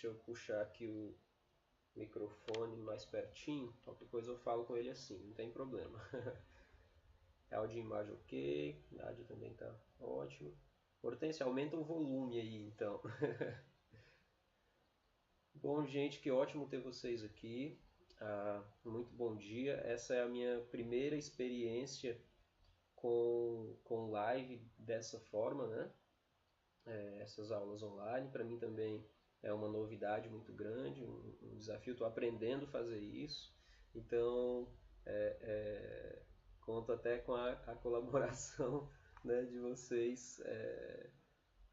Deixa eu puxar aqui o microfone mais pertinho. Qualquer coisa eu falo com ele assim, não tem problema. Áudio e imagem ok. Áudio também tá ótimo. Hortência, aumenta o volume aí, então. Bom, gente, que ótimo ter vocês aqui. Muito bom dia. Essa é a minha primeira experiência com live dessa forma, né? Essas aulas online. Para mim também é uma novidade muito grande, um desafio. Estou aprendendo a fazer isso. Então, conto até com a colaboração, né, de vocês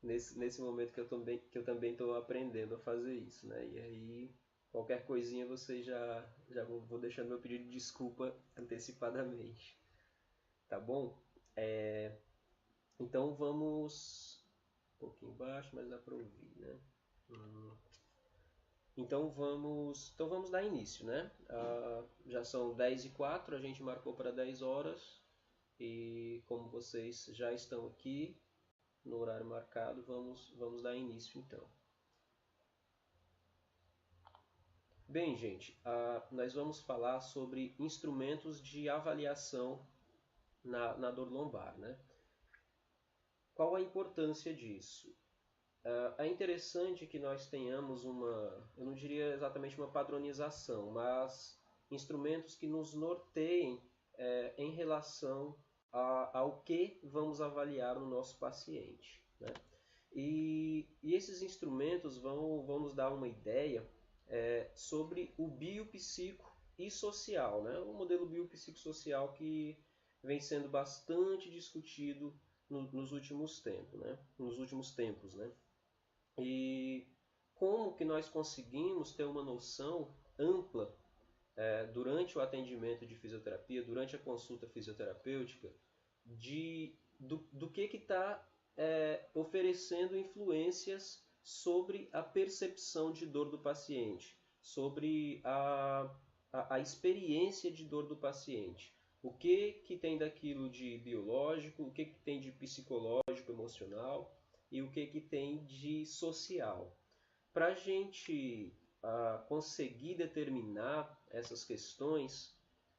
nesse momento que eu também estou aprendendo a fazer isso, né? E aí, qualquer coisinha vocês já vou deixando meu pedido de desculpa antecipadamente, tá bom? Então vamos um pouquinho baixo, mas dá para ouvir, né? Então vamos dar início, né? Já são 10h04, a gente marcou para 10 horas e como vocês já estão aqui no horário marcado, vamos dar início então. Bem, gente, nós vamos falar sobre instrumentos de avaliação na dor lombar, né? Qual a importância disso? É interessante que nós tenhamos eu não diria exatamente uma padronização, mas instrumentos que nos norteiem em relação ao que vamos avaliar no nosso paciente, né? E esses instrumentos vão nos dar uma ideia sobre o biopsico e social, né? O modelo biopsicossocial que vem sendo bastante discutido nos últimos tempos, né? E como que nós conseguimos ter uma noção ampla durante o atendimento de fisioterapia, durante a consulta fisioterapêutica, do que está oferecendo influências sobre a percepção de dor do paciente, sobre a experiência de dor do paciente. O que tem daquilo de biológico, o que tem de psicológico, emocional e o que tem de social. Para a gente conseguir determinar essas questões,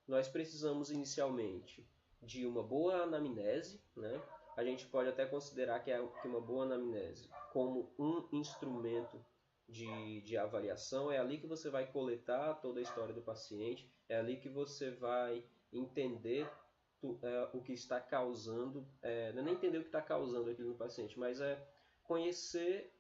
nós precisamos inicialmente de uma boa anamnese, né? A gente pode até considerar que uma boa anamnese como um instrumento de avaliação. É ali que você vai coletar toda a história do paciente, é ali que você vai entender o que está causando, não é nem entender o que está causando aquilo no paciente, mas conhecer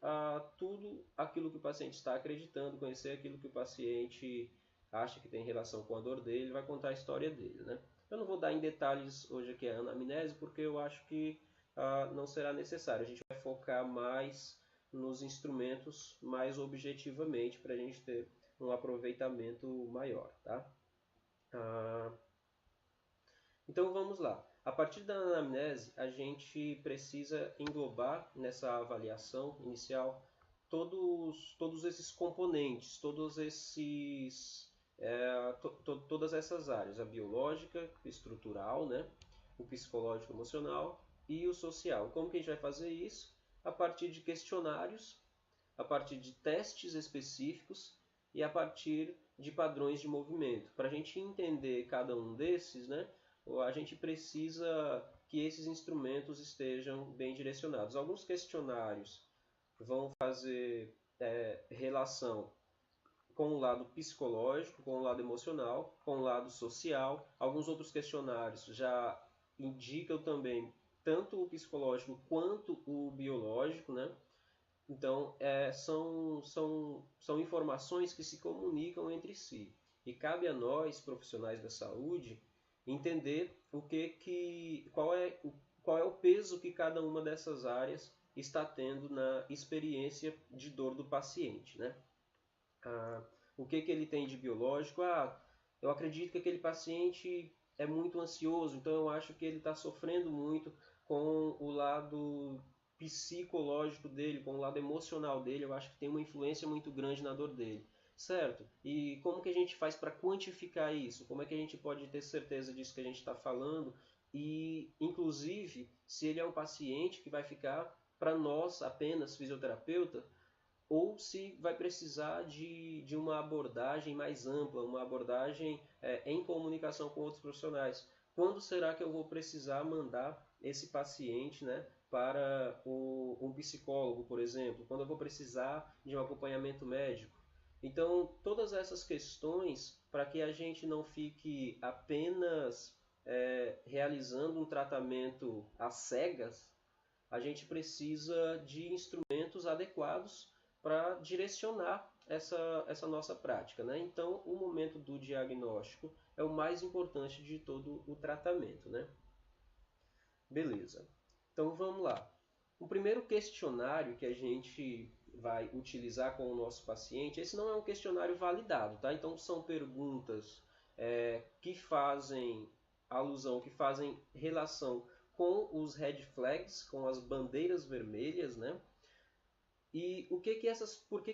tudo aquilo que o paciente está acreditando, conhecer aquilo que o paciente acha que tem relação com a dor dele, vai contar a história dele, né? Eu não vou dar em detalhes hoje aqui a anamnese, porque eu acho que não será necessário. A gente vai focar mais nos instrumentos mais objetivamente para a gente ter um aproveitamento maior, tá? Então vamos lá. A partir da anamnese, a gente precisa englobar nessa avaliação inicial todos esses componentes, todas essas áreas, a biológica, estrutural, né? O psicológico, emocional e o social. Como que a gente vai fazer isso? A partir de questionários, a partir de testes específicos e a partir de padrões de movimento. Para a gente entender cada um desses, né, a gente precisa que esses instrumentos estejam bem direcionados. Alguns questionários vão fazer relação com o lado psicológico, com o lado emocional, com o lado social. Alguns outros questionários já indicam também tanto o psicológico quanto o biológico, né? Então, são informações que se comunicam entre si. E cabe a nós, profissionais da saúde, entender qual é o peso que cada uma dessas áreas está tendo na experiência de dor do paciente, né? O que ele tem de biológico? Eu acredito que aquele paciente é muito ansioso, então eu acho que ele está sofrendo muito com o lado psicológico dele, com o lado emocional dele. Eu acho que tem uma influência muito grande na dor dele, certo? E como que a gente faz para quantificar isso? Como é que a gente pode ter certeza disso que a gente está falando? E, inclusive, se ele é um paciente que vai ficar, para nós apenas fisioterapeuta, ou se vai precisar de uma abordagem mais ampla, uma abordagem em comunicação com outros profissionais. Quando será que eu vou precisar mandar esse paciente, né, para um psicólogo, por exemplo? Quando eu vou precisar de um acompanhamento médico? Então, todas essas questões, para que a gente não fique apenas realizando um tratamento às cegas, a gente precisa de instrumentos adequados para direcionar essa nossa prática, né? Então, o momento do diagnóstico é o mais importante de todo o tratamento, né? Beleza. Então, vamos lá. O primeiro questionário que a gente vai utilizar com o nosso paciente, esse não é um questionário validado, tá? Então, são perguntas que fazem alusão, que fazem relação com os red flags, com as bandeiras vermelhas, né? E por que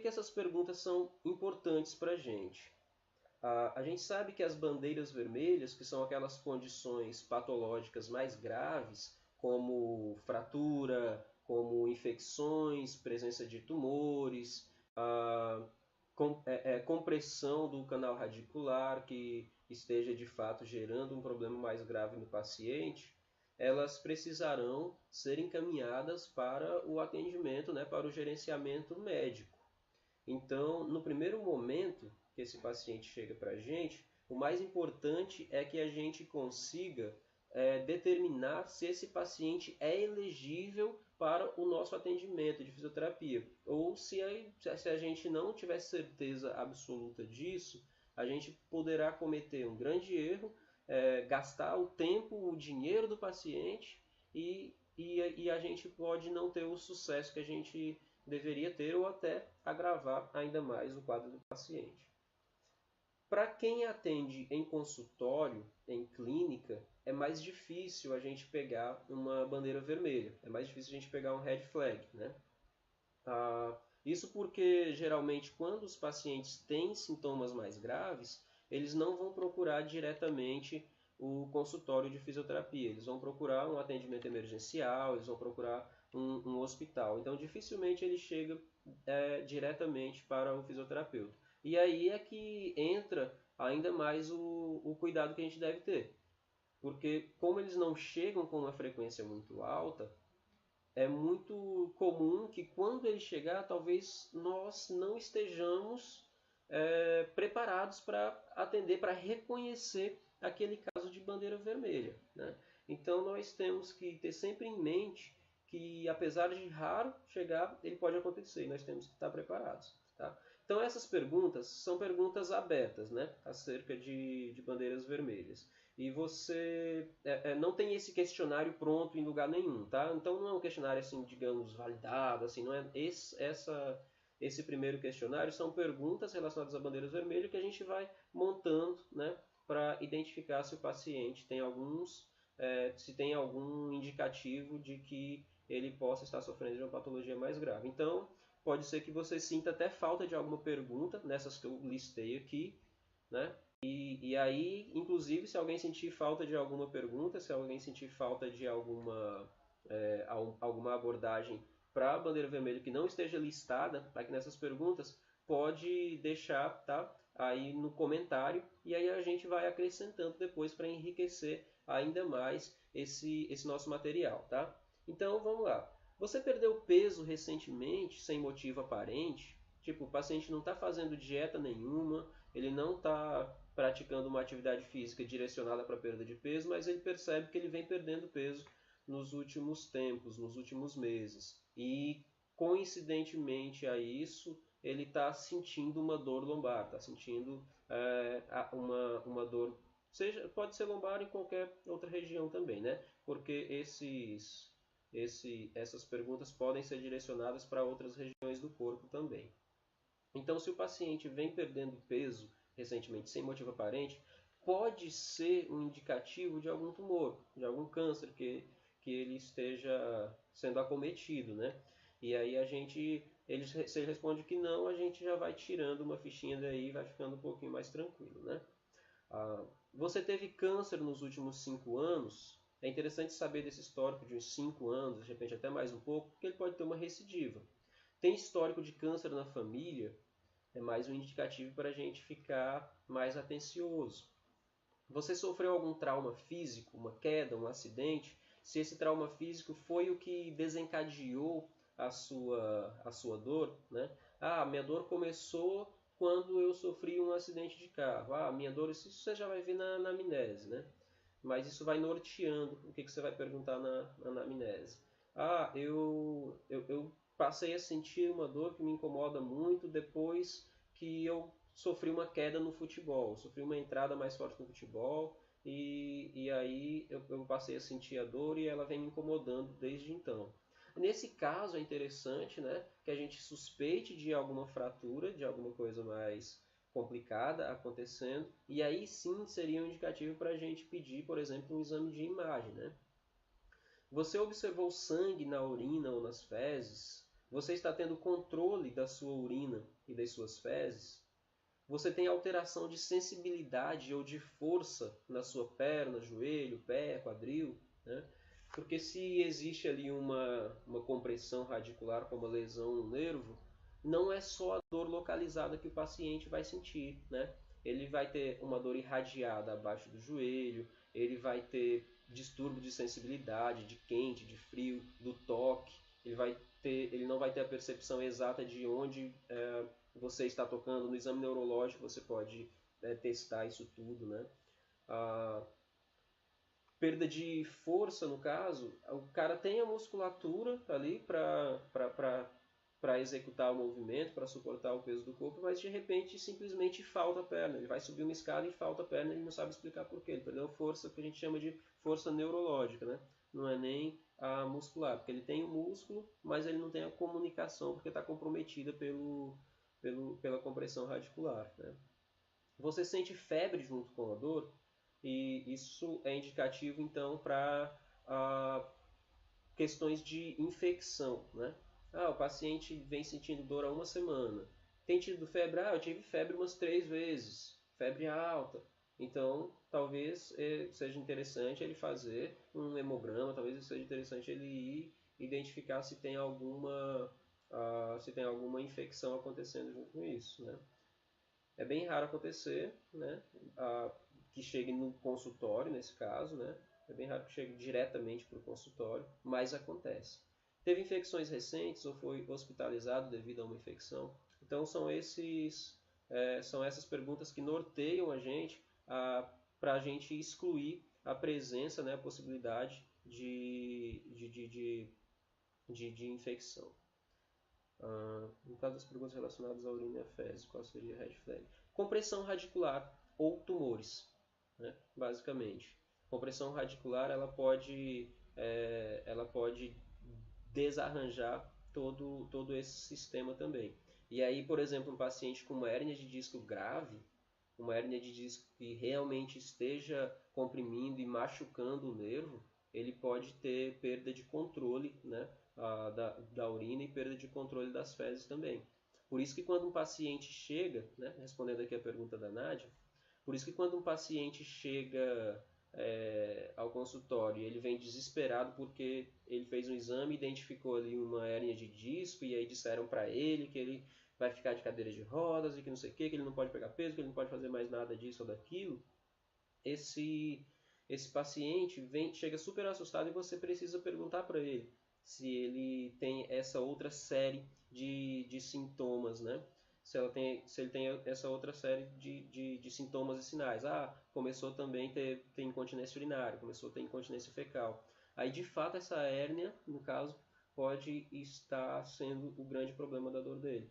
essas perguntas são importantes para a gente? A gente sabe que as bandeiras vermelhas, que são aquelas condições patológicas mais graves, como fratura, como infecções, presença de tumores, compressão do canal radicular que esteja de fato gerando um problema mais grave no paciente, elas precisarão ser encaminhadas para o atendimento, né, para o gerenciamento médico. Então, no primeiro momento que esse paciente chega para a gente, o mais importante é que a gente consiga determinar se esse paciente é elegível para o nosso atendimento de fisioterapia. Ou se a gente não tiver certeza absoluta disso, a gente poderá cometer um grande erro, gastar o tempo, o dinheiro do paciente e a gente pode não ter o sucesso que a gente deveria ter ou até agravar ainda mais o quadro do paciente. Para quem atende em consultório, em clínica, é mais difícil a gente pegar uma bandeira vermelha, é mais difícil a gente pegar um red flag, né? Isso porque geralmente quando os pacientes têm sintomas mais graves, eles não vão procurar diretamente o consultório de fisioterapia, eles vão procurar um atendimento emergencial, eles vão procurar um hospital. Então dificilmente ele chega diretamente para o fisioterapeuta. E aí é que entra ainda mais o cuidado que a gente deve ter. Porque como eles não chegam com uma frequência muito alta, é muito comum que quando ele chegar, talvez nós não estejamos preparados para atender, para reconhecer aquele caso de bandeira vermelha, né? Então nós temos que ter sempre em mente que, apesar de raro chegar, ele pode acontecer e nós temos que estar preparados. Tá? Então essas perguntas são perguntas abertas, né, acerca de bandeiras vermelhas. E você não tem esse questionário pronto em lugar nenhum, tá? Então não é um questionário assim, digamos, validado, assim, não é esse primeiro questionário são perguntas relacionadas a bandeiras vermelhas que a gente vai montando, né, para identificar se o paciente tem se tem algum indicativo de que ele possa estar sofrendo de uma patologia mais grave. Então, pode ser que você sinta até falta de alguma pergunta nessas que eu listei aqui, né? E aí, inclusive, se alguém sentir falta de alguma pergunta, se alguém sentir falta de alguma abordagem para a bandeira vermelha que não esteja listada aqui nessas perguntas, pode deixar, tá, aí no comentário e aí a gente vai acrescentando depois para enriquecer ainda mais esse nosso material, tá? Então, vamos lá. Você perdeu peso recentemente sem motivo aparente? Tipo, o paciente não está fazendo dieta nenhuma, ele não está praticando uma atividade física direcionada para perda de peso, mas ele percebe que ele vem perdendo peso nos últimos tempos, nos últimos meses. E, coincidentemente a isso, ele está sentindo uma dor lombar, está sentindo uma dor, pode ser lombar em qualquer outra região também, né? Porque essas perguntas podem ser direcionadas para outras regiões do corpo também. Então, se o paciente vem perdendo peso recentemente sem motivo aparente, pode ser um indicativo de algum tumor, de algum câncer que ele esteja sendo acometido, né? E aí se ele responde que não, a gente já vai tirando uma fichinha daí e vai ficando um pouquinho mais tranquilo, né? Você teve câncer nos últimos 5 anos? É interessante saber desse histórico de uns 5 anos, de repente até mais um pouco, porque ele pode ter uma recidiva. Tem histórico de câncer na família, é mais um indicativo para a gente ficar mais atencioso. Você sofreu algum trauma físico, uma queda, um acidente? Se esse trauma físico foi o que desencadeou a sua dor, né? Ah, minha dor começou quando eu sofri um acidente de carro. Ah, minha dor, isso você já vai ver na anamnese, né? Mas isso vai norteando o que você vai perguntar na anamnese. Ah, eu passei a sentir uma dor que me incomoda muito depois que eu sofri uma queda no futebol, sofri uma entrada mais forte no futebol e aí eu passei a sentir a dor e ela vem me incomodando desde então. Nesse caso é interessante, né, que a gente suspeite de alguma fratura, de alguma coisa mais complicada acontecendo, e aí sim seria um indicativo para a gente pedir, por exemplo, um exame de imagem, né? Você observou sangue na urina ou nas fezes? Você está tendo controle da sua urina e das suas fezes? Você tem alteração de sensibilidade ou de força na sua perna, joelho, pé, quadril, né? Porque se existe ali uma compressão radicular com uma lesão no nervo, não é só a dor localizada que o paciente vai sentir, né? Ele vai ter uma dor irradiada abaixo do joelho, ele vai ter distúrbio de sensibilidade, de quente, de frio, do toque, ele não vai ter a percepção exata de onde você está tocando. No exame neurológico você pode testar isso tudo, né? A perda de força, no caso, o cara tem a musculatura ali para executar o movimento, para suportar o peso do corpo, mas de repente simplesmente falta a perna. Ele vai subir uma escada e falta a perna, ele não sabe explicar por quê. Ele perdeu força, que a gente chama de força neurológica, né? Não é nem a muscular, porque ele tem o músculo, mas ele não tem a comunicação, porque está comprometida pela compressão radicular, né? Você sente febre junto com a dor, e isso é indicativo então para questões de infecção, né? Ah, o paciente vem sentindo dor há uma semana. Tem tido febre? Ah, eu tive febre umas 3 vezes. Febre alta. Então, talvez seja interessante ele fazer um hemograma, talvez seja interessante ele ir identificar se tem alguma infecção acontecendo junto com isso, né? É bem raro acontecer, né? Que chegue no consultório, nesse caso, né? É bem raro que chegue diretamente para o consultório, mas acontece. Teve infecções recentes ou foi hospitalizado devido a uma infecção? Então são essas perguntas que norteiam a gente para a gente excluir a presença, né, a possibilidade de infecção. No caso das perguntas relacionadas à urina e fezes, qual seria a red flag? Compressão radicular ou tumores, né? Basicamente. Compressão radicular ela pode desarranjar todo esse sistema também. E aí, por exemplo, um paciente com uma hérnia de disco grave, uma hérnia de disco que realmente esteja comprimindo e machucando o nervo, ele pode ter perda de controle, né, da urina e perda de controle das fezes também. Por isso que quando um paciente chega, né, respondendo aqui a pergunta da Nádia, por isso que quando um paciente chega ao consultório e ele vem desesperado porque ele fez um exame, identificou ali uma hérnia de disco e aí disseram para ele que ele vai ficar de cadeira de rodas e que não sei o que ele não pode pegar peso, que ele não pode fazer mais nada disso ou daquilo, esse paciente chega super assustado e você precisa perguntar para ele se ele tem essa outra série de sintomas, né? Se ele tem essa outra série de sintomas e sinais. Ah, começou também a ter incontinência urinária, começou a ter incontinência fecal. Aí, de fato, essa hérnia, no caso, pode estar sendo o grande problema da dor dele.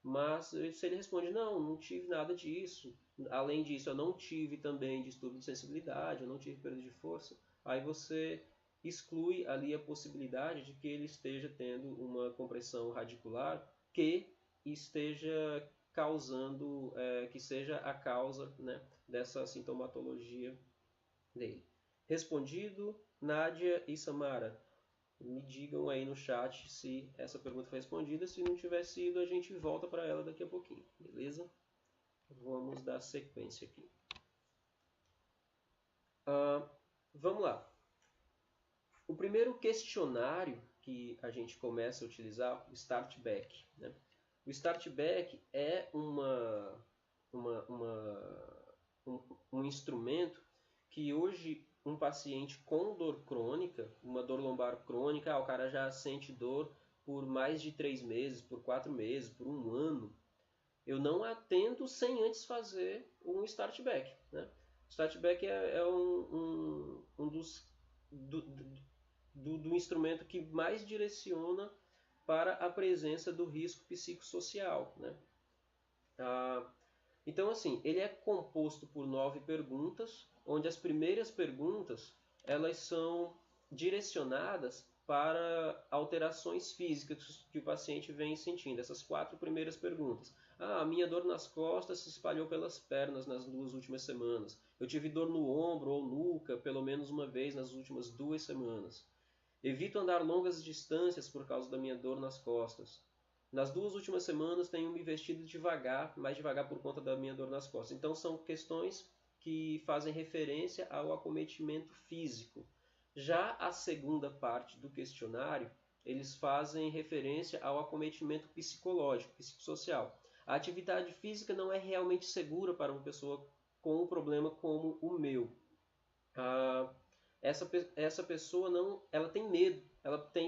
Mas se ele responde, não tive nada disso, além disso eu não tive também distúrbio de sensibilidade, eu não tive perda de força, aí você exclui ali a possibilidade de que ele esteja tendo uma compressão radicular que esteja causando, que seja a causa, né, dessa sintomatologia dele. Respondido, Nádia e Samara, me digam aí no chat se essa pergunta foi respondida. Se não tiver sido, a gente volta para ela daqui a pouquinho, beleza? Vamos dar sequência aqui. Vamos lá. O primeiro questionário que a gente começa a utilizar o Start Back, né? O Start Back é um instrumento que hoje um paciente com dor crônica, uma dor lombar crônica, o cara já sente dor por mais de 3 meses, por 4 meses, por um ano, eu não atendo sem antes fazer um Start Back, né? O Start Back é um dos do instrumento que mais direciona para a presença do risco psicossocial, né? Então, assim, ele é composto por 9 perguntas, onde as primeiras perguntas elas são direcionadas para alterações físicas que o paciente vem sentindo. Essas 4 primeiras perguntas. A minha dor nas costas se espalhou pelas pernas nas 2 últimas semanas. Eu tive dor no ombro ou nuca pelo menos uma vez nas últimas 2 semanas. Evito andar longas distâncias por causa da minha dor nas costas. Nas 2 últimas semanas tenho me vestido devagar, mais devagar por conta da minha dor nas costas. Então são questões que fazem referência ao acometimento físico. Já a segunda parte do questionário, eles fazem referência ao acometimento psicológico, psicossocial. A atividade física não é realmente segura para uma pessoa com um problema como o meu. Essa pessoa não, ela tem medo,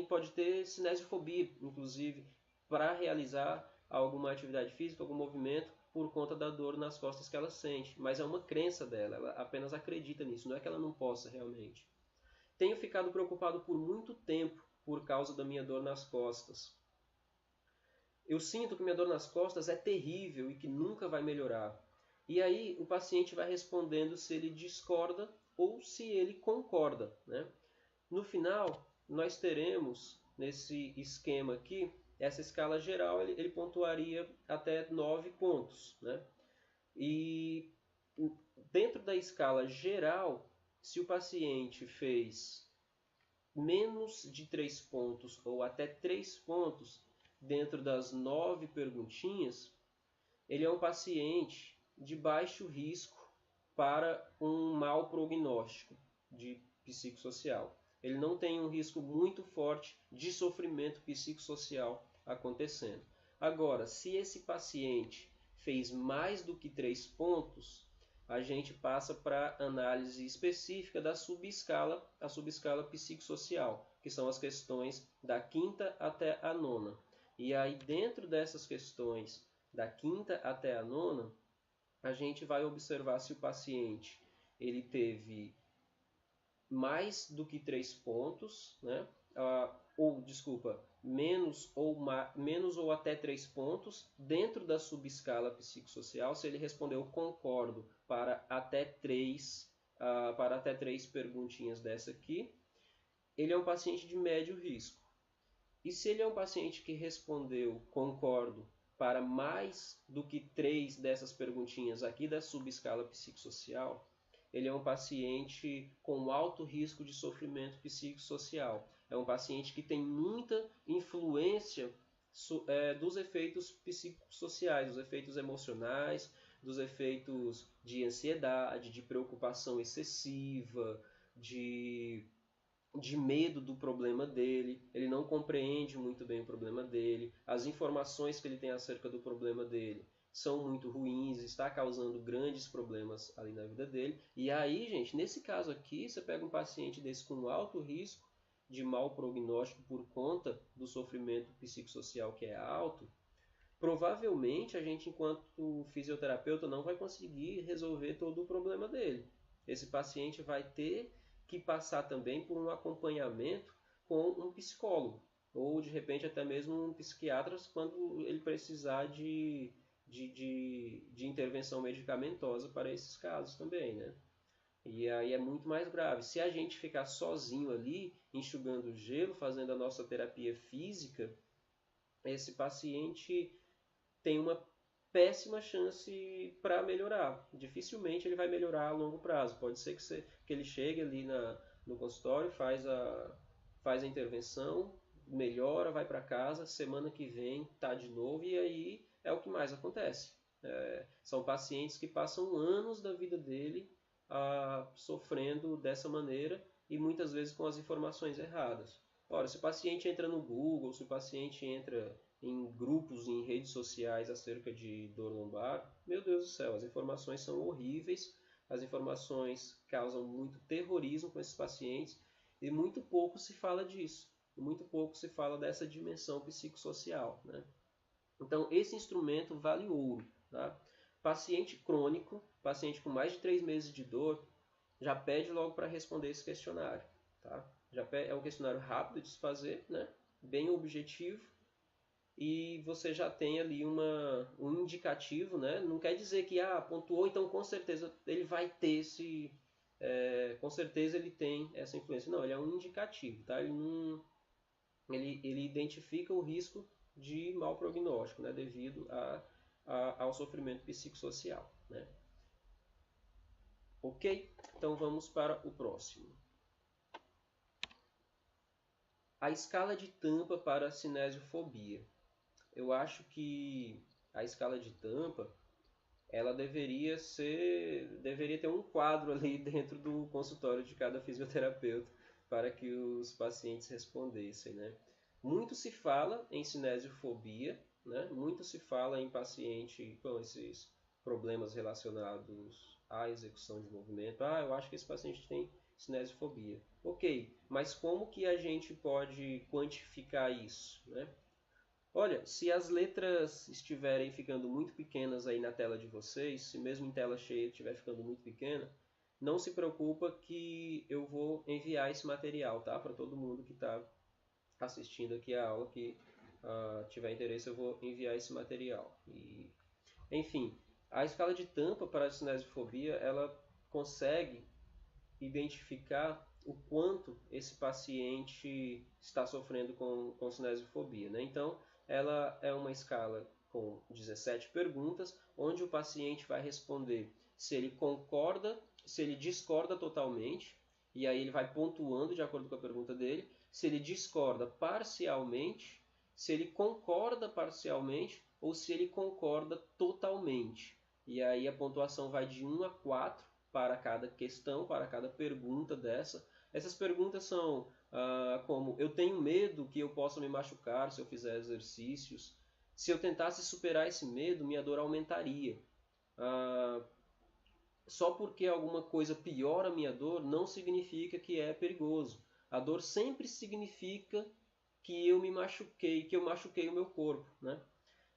pode ter cinesiofobia, inclusive, para realizar alguma atividade física, algum movimento, por conta da dor nas costas que ela sente. Mas é uma crença dela, ela apenas acredita nisso, não é que ela não possa realmente. Tenho ficado preocupado por muito tempo por causa da minha dor nas costas. Eu sinto que minha dor nas costas é terrível e que nunca vai melhorar. E aí o paciente vai respondendo se ele discorda ou se ele concorda, né? No final, nós teremos, nesse esquema aqui, essa escala geral, ele pontuaria até 9 pontos, né? E dentro da escala geral, se o paciente fez menos de 3 pontos ou até 3 pontos dentro das 9 perguntinhas, ele é um paciente de baixo risco para um mau prognóstico de psicossocial. Ele não tem um risco muito forte de sofrimento psicossocial acontecendo. Agora, se esse paciente fez mais do que 3 pontos, a gente passa para análise específica da subescala, a subescala psicossocial, que são as questões da quinta até a nona. E aí, dentro dessas questões da quinta até a nona, a gente vai observar se o paciente ele teve mais do que 3 pontos, né? Menos ou até 3 pontos dentro da subescala psicossocial, se ele respondeu concordo para até 3 perguntinhas dessa aqui, ele é um paciente de médio risco. E se ele é um paciente que respondeu concordo para mais do que 3 dessas perguntinhas aqui da subescala psicossocial, ele é um paciente com alto risco de sofrimento psicossocial. É um paciente que tem muita influência dos efeitos psicossociais, dos efeitos emocionais, dos efeitos de ansiedade, de preocupação excessiva, de medo do problema dele, ele não compreende muito bem o problema dele, as informações que ele tem acerca do problema dele são muito ruins, está causando grandes problemas ali na vida dele. E aí, gente, nesse caso aqui, você pega um paciente desse com alto risco de mau prognóstico por conta do sofrimento psicossocial que é alto, provavelmente a gente, enquanto fisioterapeuta, não vai conseguir resolver todo o problema dele. Esse paciente vai ter que passar também por um acompanhamento com um psicólogo, ou de repente até mesmo um psiquiatra quando ele precisar de intervenção medicamentosa para esses casos também, né? E aí é muito mais grave. Se a gente ficar sozinho ali, enxugando gelo, fazendo a nossa terapia física, esse paciente tem uma péssima chance para melhorar. Dificilmente ele vai melhorar a longo prazo. Pode ser que ele chegue ali no consultório, faz a intervenção, melhora, vai para casa, semana que vem está de novo, e aí é o que mais acontece. São pacientes que passam anos da vida dele sofrendo dessa maneira e muitas vezes com as informações erradas. Ora, se o paciente entra no Google, se o paciente entra em grupos, em redes sociais acerca de dor lombar, meu Deus do céu, as informações são horríveis, as informações causam muito terrorismo com esses pacientes e muito pouco se fala disso, muito pouco se fala dessa dimensão psicossocial, né? Então, esse instrumento vale ouro, tá? Paciente crônico, paciente com mais de 3 meses de dor, já pede logo para responder esse questionário, tá? É um questionário rápido de se fazer, né? Bem objetivo, e você já tem ali um indicativo, né? Não quer dizer que pontuou, então com certeza ele vai ter com certeza ele tem essa influência. Não, ele é um indicativo, tá? Ele identifica o risco de mau prognóstico, né? Devido ao sofrimento psicossocial, né? Ok? Então vamos para o próximo. A escala de Tampa para a cinesiofobia. Eu acho que a escala de Tampa ela deveria ter um quadro ali dentro do consultório de cada fisioterapeuta para que os pacientes respondessem, né? Muito se fala em cinesiofobia, né? Muito se fala em paciente com esses problemas relacionados à execução de movimento. Eu acho que esse paciente tem cinesiofobia. Ok, mas como que a gente pode quantificar isso, né? Olha, se as letras estiverem ficando muito pequenas aí na tela de vocês, se mesmo em tela cheia estiver ficando muito pequena, não se preocupa que eu vou enviar esse material, tá? Para todo mundo que está assistindo aqui a aula, que tiver interesse, eu vou enviar esse material. Enfim, a escala de Tampa para a cinesiofobia, ela consegue identificar o quanto esse paciente está sofrendo com cinesiofobia, né? Então, ela é uma escala com 17 perguntas, onde o paciente vai responder se ele concorda, se ele discorda totalmente, e aí ele vai pontuando de acordo com a pergunta dele, se ele discorda parcialmente, se ele concorda parcialmente ou se ele concorda totalmente. E aí a pontuação vai de 1 a 4 para cada questão, para cada pergunta dessa. Essas perguntas são como: eu tenho medo que eu possa me machucar se eu fizer exercícios. Se eu tentasse superar esse medo, minha dor aumentaria. Só porque alguma coisa piora a minha dor não significa que é perigoso. A dor sempre significa que eu me machuquei, que eu machuquei o meu corpo, né?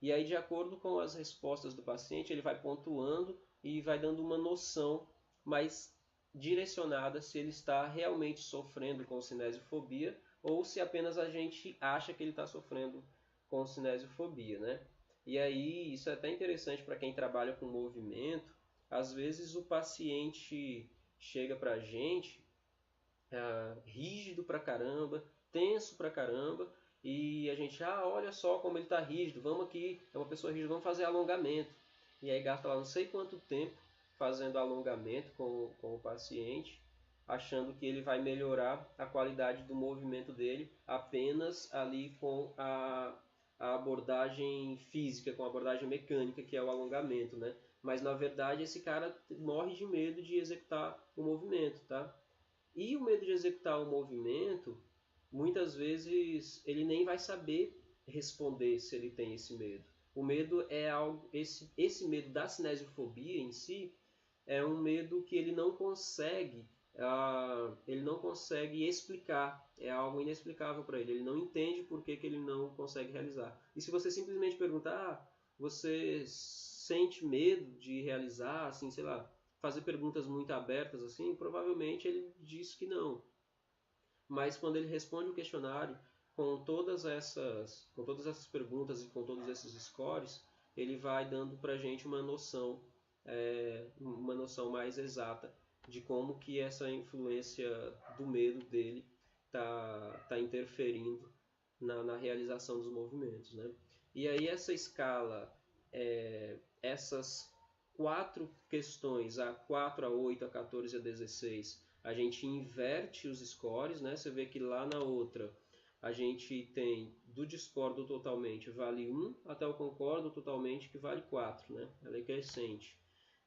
E aí, de acordo com as respostas do paciente, ele vai pontuando e vai dando uma noção mais direcionada se ele está realmente sofrendo com cinesiofobia ou se apenas a gente acha que ele está sofrendo com cinesiofobia, né? E aí, isso é até interessante para quem trabalha com movimento. Às vezes o paciente chega para a gente rígido pra caramba, tenso pra caramba, e a gente, olha só como ele está rígido, vamos aqui, é uma pessoa rígida, vamos fazer alongamento. E aí gasta lá não sei quanto tempo fazendo alongamento com o paciente, achando que ele vai melhorar a qualidade do movimento dele apenas ali com a abordagem física, com a abordagem mecânica, que é o alongamento, né? Mas na verdade esse cara morre de medo de executar o movimento, tá? E o medo de executar um movimento, muitas vezes ele nem vai saber responder se ele tem esse medo. O medo é algo, esse medo da cinesiofobia em si é um medo que ele não consegue explicar, é algo inexplicável para ele não entende por que ele não consegue realizar. E se você simplesmente perguntar, você sente medo de realizar, assim, sei lá, fazer perguntas muito abertas assim, provavelmente ele diz que não. Mas quando ele responde o questionário com todas essas perguntas e com todos esses scores, ele vai dando para a gente uma noção mais exata de como que essa influência do medo dele tá interferindo na realização dos movimentos, né? E aí essa escala, essas 4 questões, a 4, a 8, a 14 e a 16, a gente inverte os scores, né? Você vê que lá na outra a gente tem do discordo totalmente vale 1 até o concordo totalmente que vale 4, né? Ela é crescente.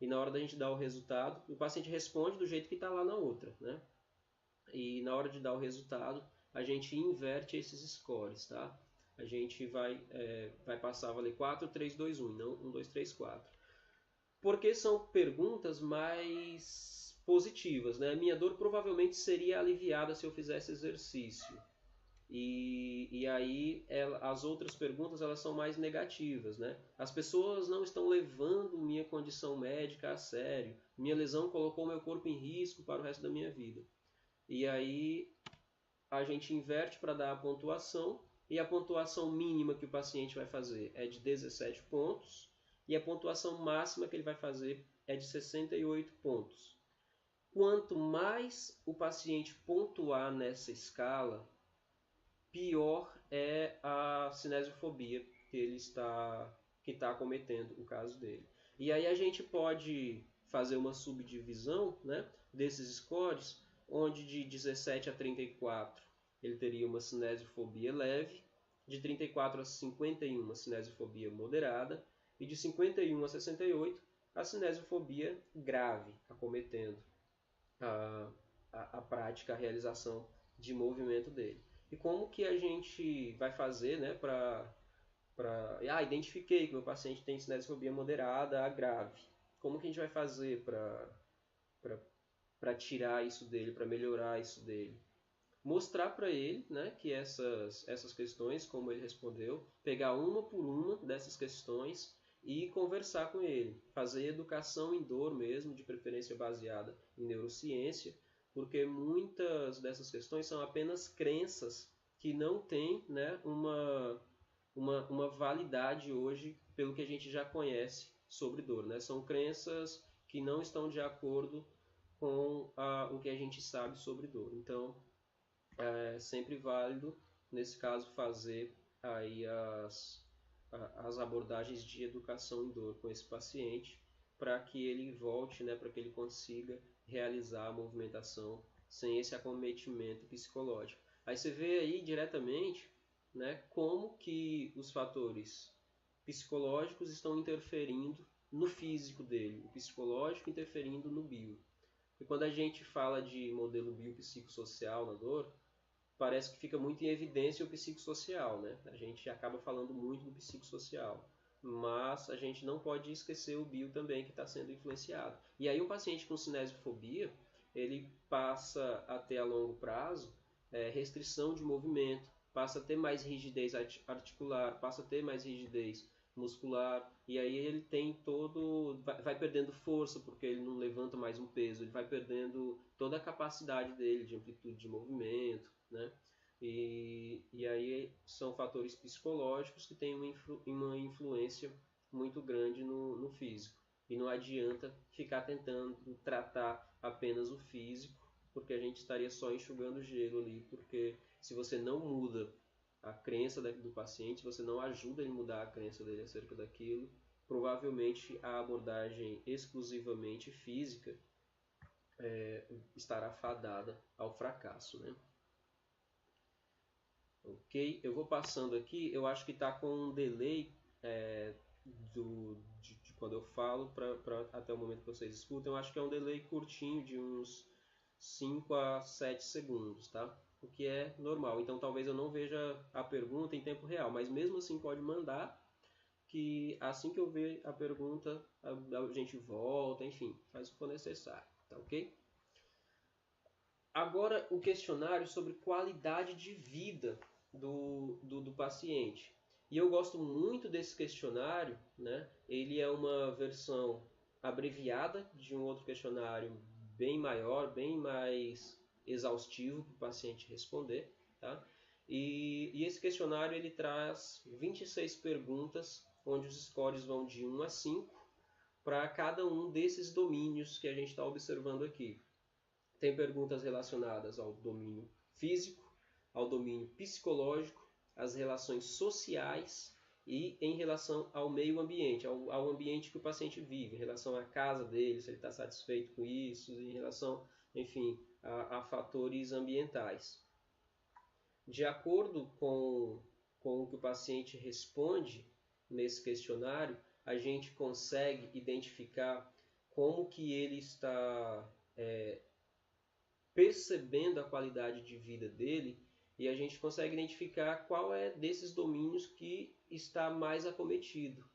E na hora da gente dar o resultado, o paciente responde do jeito que está lá na outra, né? E na hora de dar o resultado, a gente inverte esses scores, tá? A gente vai passar a valer 4, 3, 2, 1, não 1, 2, 3, 4. Porque são perguntas mais positivas, né? Minha dor provavelmente seria aliviada se eu fizesse exercício. E aí as outras perguntas elas são mais negativas, né? As pessoas não estão levando minha condição médica a sério. Minha lesão colocou meu corpo em risco para o resto da minha vida. E aí a gente inverte para dar a pontuação, e a pontuação mínima que o paciente vai fazer é de 17 pontos, e a pontuação máxima que ele vai fazer é de 68 pontos. Quanto mais o paciente pontuar nessa escala, pior é a cinesiofobia que está cometendo o caso dele. E aí a gente pode fazer uma subdivisão, né, desses scores, onde de 17 a 34 ele teria uma cinesiofobia leve, de 34 a 51 a cinesiofobia moderada, e de 51 a 68 a cinesiofobia grave, acometendo a prática, a realização de movimento dele. E como que a gente vai fazer, né, identifiquei que meu paciente tem cinesiofobia moderada a grave. Como que a gente vai fazer para tirar isso dele, para melhorar isso dele? Mostrar para ele, né, que essas questões, como ele respondeu, pegar uma por uma dessas questões e conversar com ele. Fazer educação em dor mesmo, de preferência baseada em neurociência, porque muitas dessas questões são apenas crenças que não têm, né, uma validade hoje pelo que a gente já conhece sobre dor. Né? São crenças que não estão de acordo com o que a gente sabe sobre dor. Então, é sempre válido, nesse caso, fazer aí as abordagens de educação em dor com esse paciente para que ele volte, né, para que ele consiga realizar a movimentação sem esse acometimento psicológico. Aí você vê aí diretamente, né, como que os fatores psicológicos estão interferindo no físico dele, o psicológico interferindo no bio. E quando a gente fala de modelo biopsicossocial na dor, parece que fica muito em evidência o psicossocial, né? A gente acaba falando muito do psicossocial, mas a gente não pode esquecer o bio também que está sendo influenciado. E aí um paciente com cinesiofobia, ele passa a ter a longo prazo restrição de movimento, passa a ter mais rigidez articular, passa a ter mais rigidez muscular, e aí ele tem vai perdendo força porque ele não levanta mais um peso, ele vai perdendo toda a capacidade dele de amplitude de movimento, né? E aí são fatores psicológicos que têm uma influência muito grande no físico. E não adianta ficar tentando tratar apenas o físico, porque a gente estaria só enxugando gelo ali, porque se você não muda a crença do paciente, se você não ajuda ele a mudar a crença dele acerca daquilo, provavelmente a abordagem exclusivamente física estará fadada ao fracasso, né? Ok, eu vou passando aqui, eu acho que está com um delay de quando eu falo até o momento que vocês escutam, eu acho que é um delay curtinho de uns 5 a 7 segundos, tá? O que é normal. Então talvez eu não veja a pergunta em tempo real, mas mesmo assim pode mandar, que assim que eu ver a pergunta, a gente volta, enfim, faz o que for necessário, tá ok? Agora o questionário sobre qualidade de vida do paciente. E eu gosto muito desse questionário, né? Ele é uma versão abreviada de um outro questionário bem maior, bem mais exaustivo para o paciente responder, tá? E esse questionário ele traz 26 perguntas, onde os scores vão de 1 a 5 para cada um desses domínios que a gente está observando aqui. Tem perguntas relacionadas ao domínio físico, ao domínio psicológico, às relações sociais e em relação ao meio ambiente, ao ambiente que o paciente vive, em relação à casa dele, se ele está satisfeito com isso, em relação, enfim, a fatores ambientais. De acordo com o que o paciente responde nesse questionário, a gente consegue identificar como que ele está percebendo a qualidade de vida dele e a gente consegue identificar qual é desses domínios que está mais acometido.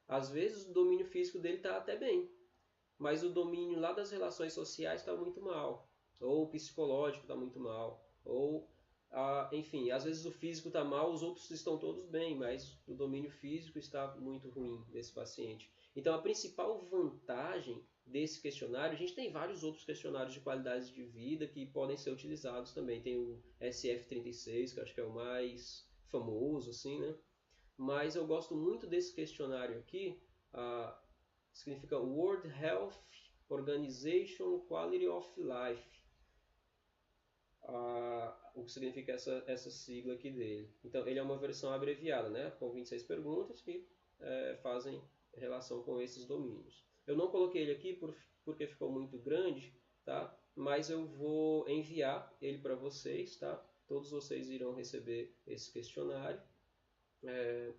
Às vezes o domínio físico dele está até bem, mas o domínio lá das relações sociais está muito mal, ou o psicológico está muito mal, ou enfim, às vezes o físico está mal, os outros estão todos bem, mas o domínio físico está muito ruim desse paciente. Então a principal vantagem desse questionário, a gente tem vários outros questionários de qualidade de vida que podem ser utilizados também. Tem o SF-36, que eu acho que é o mais famoso, assim, né? Mas eu gosto muito desse questionário aqui, significa World Health Organization Quality of Life, o que significa essa sigla aqui dele. Então, ele é uma versão abreviada, né, com 26 perguntas que fazem relação com esses domínios. Eu não coloquei ele aqui porque ficou muito grande, tá? Mas eu vou enviar ele para vocês, tá? Todos vocês irão receber esse questionário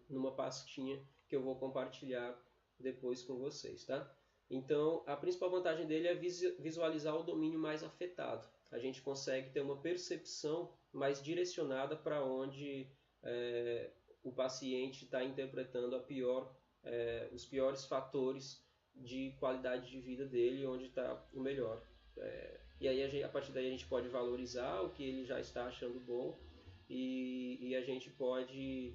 numa pastinha que eu vou compartilhar depois com vocês, tá? Então, a principal vantagem dele é visualizar o domínio mais afetado. A gente consegue ter uma percepção mais direcionada para onde o paciente está interpretando os piores fatores de qualidade de vida dele, onde está o melhor. E aí, a partir daí, a gente pode valorizar o que ele já está achando bom e a gente pode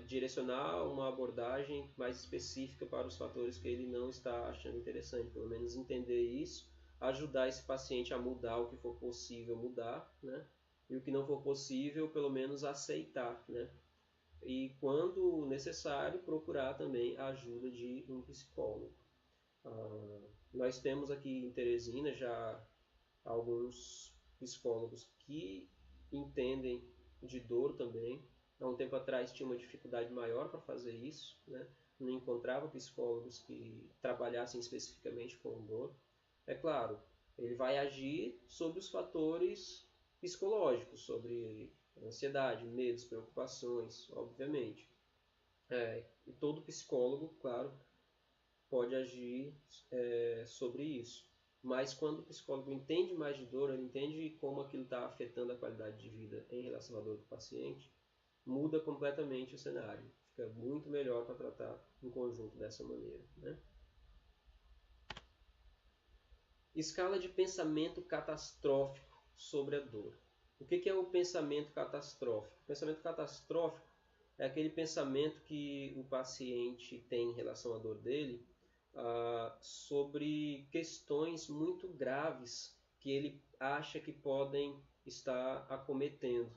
direcionar uma abordagem mais específica para os fatores que ele não está achando interessante. Pelo menos entender isso, ajudar esse paciente a mudar o que for possível mudar, né? E o que não for possível, pelo menos aceitar, né? E quando necessário, procurar também a ajuda de um psicólogo. Nós temos aqui em Teresina já alguns psicólogos que entendem de dor também. Há um tempo atrás tinha uma dificuldade maior para fazer isso, né? Não encontrava psicólogos que trabalhassem especificamente com dor. É claro, ele vai agir sobre os fatores psicológicos, sobre ansiedade, medos, preocupações, obviamente. E todo psicólogo, claro, pode agir sobre isso. Mas quando o psicólogo entende mais de dor, ele entende como aquilo está afetando a qualidade de vida em relação à dor do paciente, muda completamente o cenário. Fica muito melhor para tratar em conjunto dessa maneira, né? Escala de pensamento catastrófico sobre a dor. O que é o pensamento catastrófico? O pensamento catastrófico é aquele pensamento que o paciente tem em relação à dor dele sobre questões muito graves que ele acha que podem estar acometendo.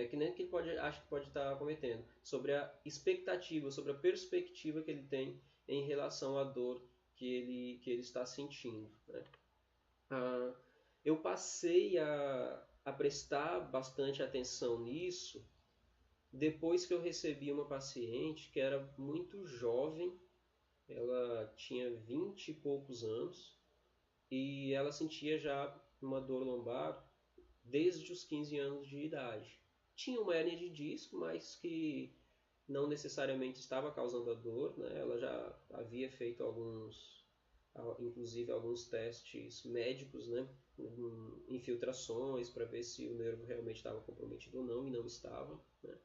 Que nem que ele acha que pode estar acometendo. Sobre a expectativa, sobre a perspectiva que ele tem em relação à dor que ele está sentindo, né? Eu passei a prestar bastante atenção nisso depois que eu recebi uma paciente que era muito jovem, ela tinha 20 e poucos anos e ela sentia já uma dor lombar desde os 15 anos de idade. Tinha uma hérnia de disco, mas que não necessariamente estava causando a dor, né? Ela já havia feito inclusive alguns testes médicos, né? Infiltrações para ver se o nervo realmente estava comprometido ou não, e não estava, né?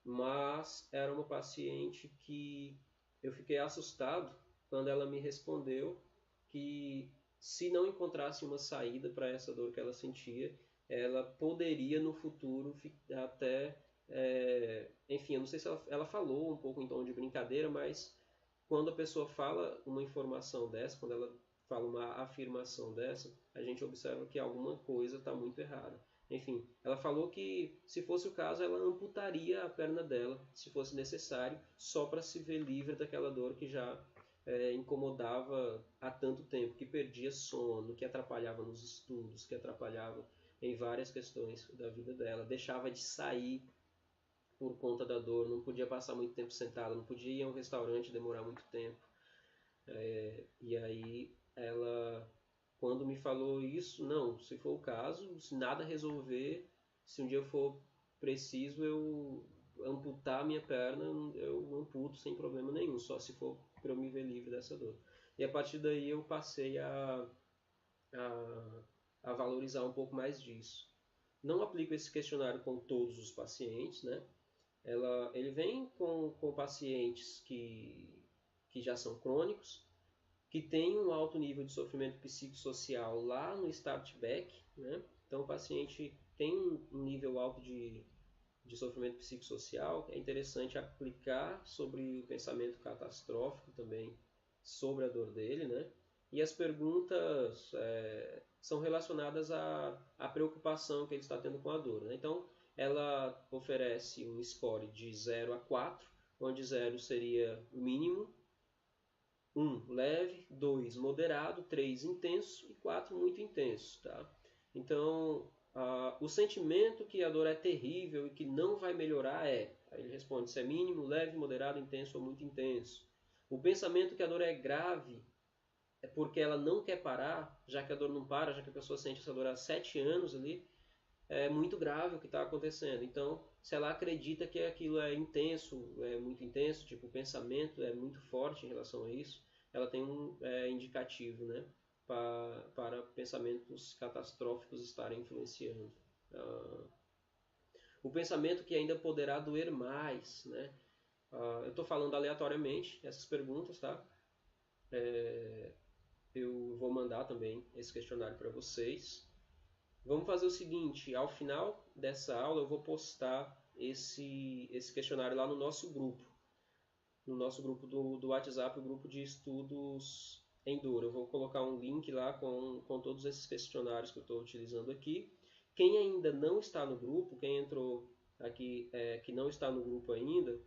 Mas era uma paciente que eu fiquei assustado quando ela me respondeu que se não encontrasse uma saída para essa dor que ela sentia, ela poderia no futuro até enfim, eu não sei se ela falou um pouco em tom de brincadeira, mas quando a pessoa fala uma informação dessa, quando ela fala uma afirmação dessa, a gente observa que alguma coisa está muito errada. Enfim, ela falou que, se fosse o caso, ela amputaria a perna dela, se fosse necessário, só para se ver livre daquela dor que já incomodava há tanto tempo, que perdia sono, que atrapalhava nos estudos, que atrapalhava em várias questões da vida dela, deixava de sair por conta da dor, não podia passar muito tempo sentada, não podia ir a um restaurante e demorar muito tempo. E aí ela, quando me falou isso, não, se for o caso, se nada resolver, se um dia for preciso eu amputar minha perna, eu amputo sem problema nenhum, só se for para eu me ver livre dessa dor. E a partir daí eu passei a valorizar um pouco mais disso. não aplico esse questionário com todos os pacientes, né? Ele vem com pacientes que já são crônicos, que têm um alto nível de sofrimento psicossocial lá no start-back, né? Então, o paciente tem um nível alto de sofrimento psicossocial, é interessante aplicar sobre o pensamento catastrófico também, sobre a dor dele, né? E as perguntas são relacionadas à preocupação que ele está tendo com a dor, né? Então, ela oferece um score de 0 a 4, onde 0 seria o mínimo, 1 leve, 2 moderado, 3 intenso e 4 muito intenso, tá? Então, o sentimento que a dor é terrível e que não vai melhorar aí ele responde se é mínimo, leve, moderado, intenso ou muito intenso. O pensamento que a dor é grave é porque ela não quer parar, já que a dor não para, já que a pessoa sente essa dor há 7 anos ali, é muito grave o que está acontecendo. Então, se ela acredita que aquilo é intenso, é muito intenso, tipo, o pensamento é muito forte em relação a isso, ela tem um indicativo, né, para pensamentos catastróficos estarem influenciando. O pensamento que ainda poderá doer mais, né? Eu estou falando aleatoriamente essas perguntas, tá? Eu vou mandar também esse questionário para vocês. Vamos fazer o seguinte, ao final dessa aula eu vou postar esse questionário lá no nosso grupo. No nosso grupo do WhatsApp, o grupo de estudos em dor. Eu vou colocar um link lá com todos esses questionários que eu estou utilizando aqui. Quem ainda não está no grupo, quem entrou aqui que não está no grupo ainda,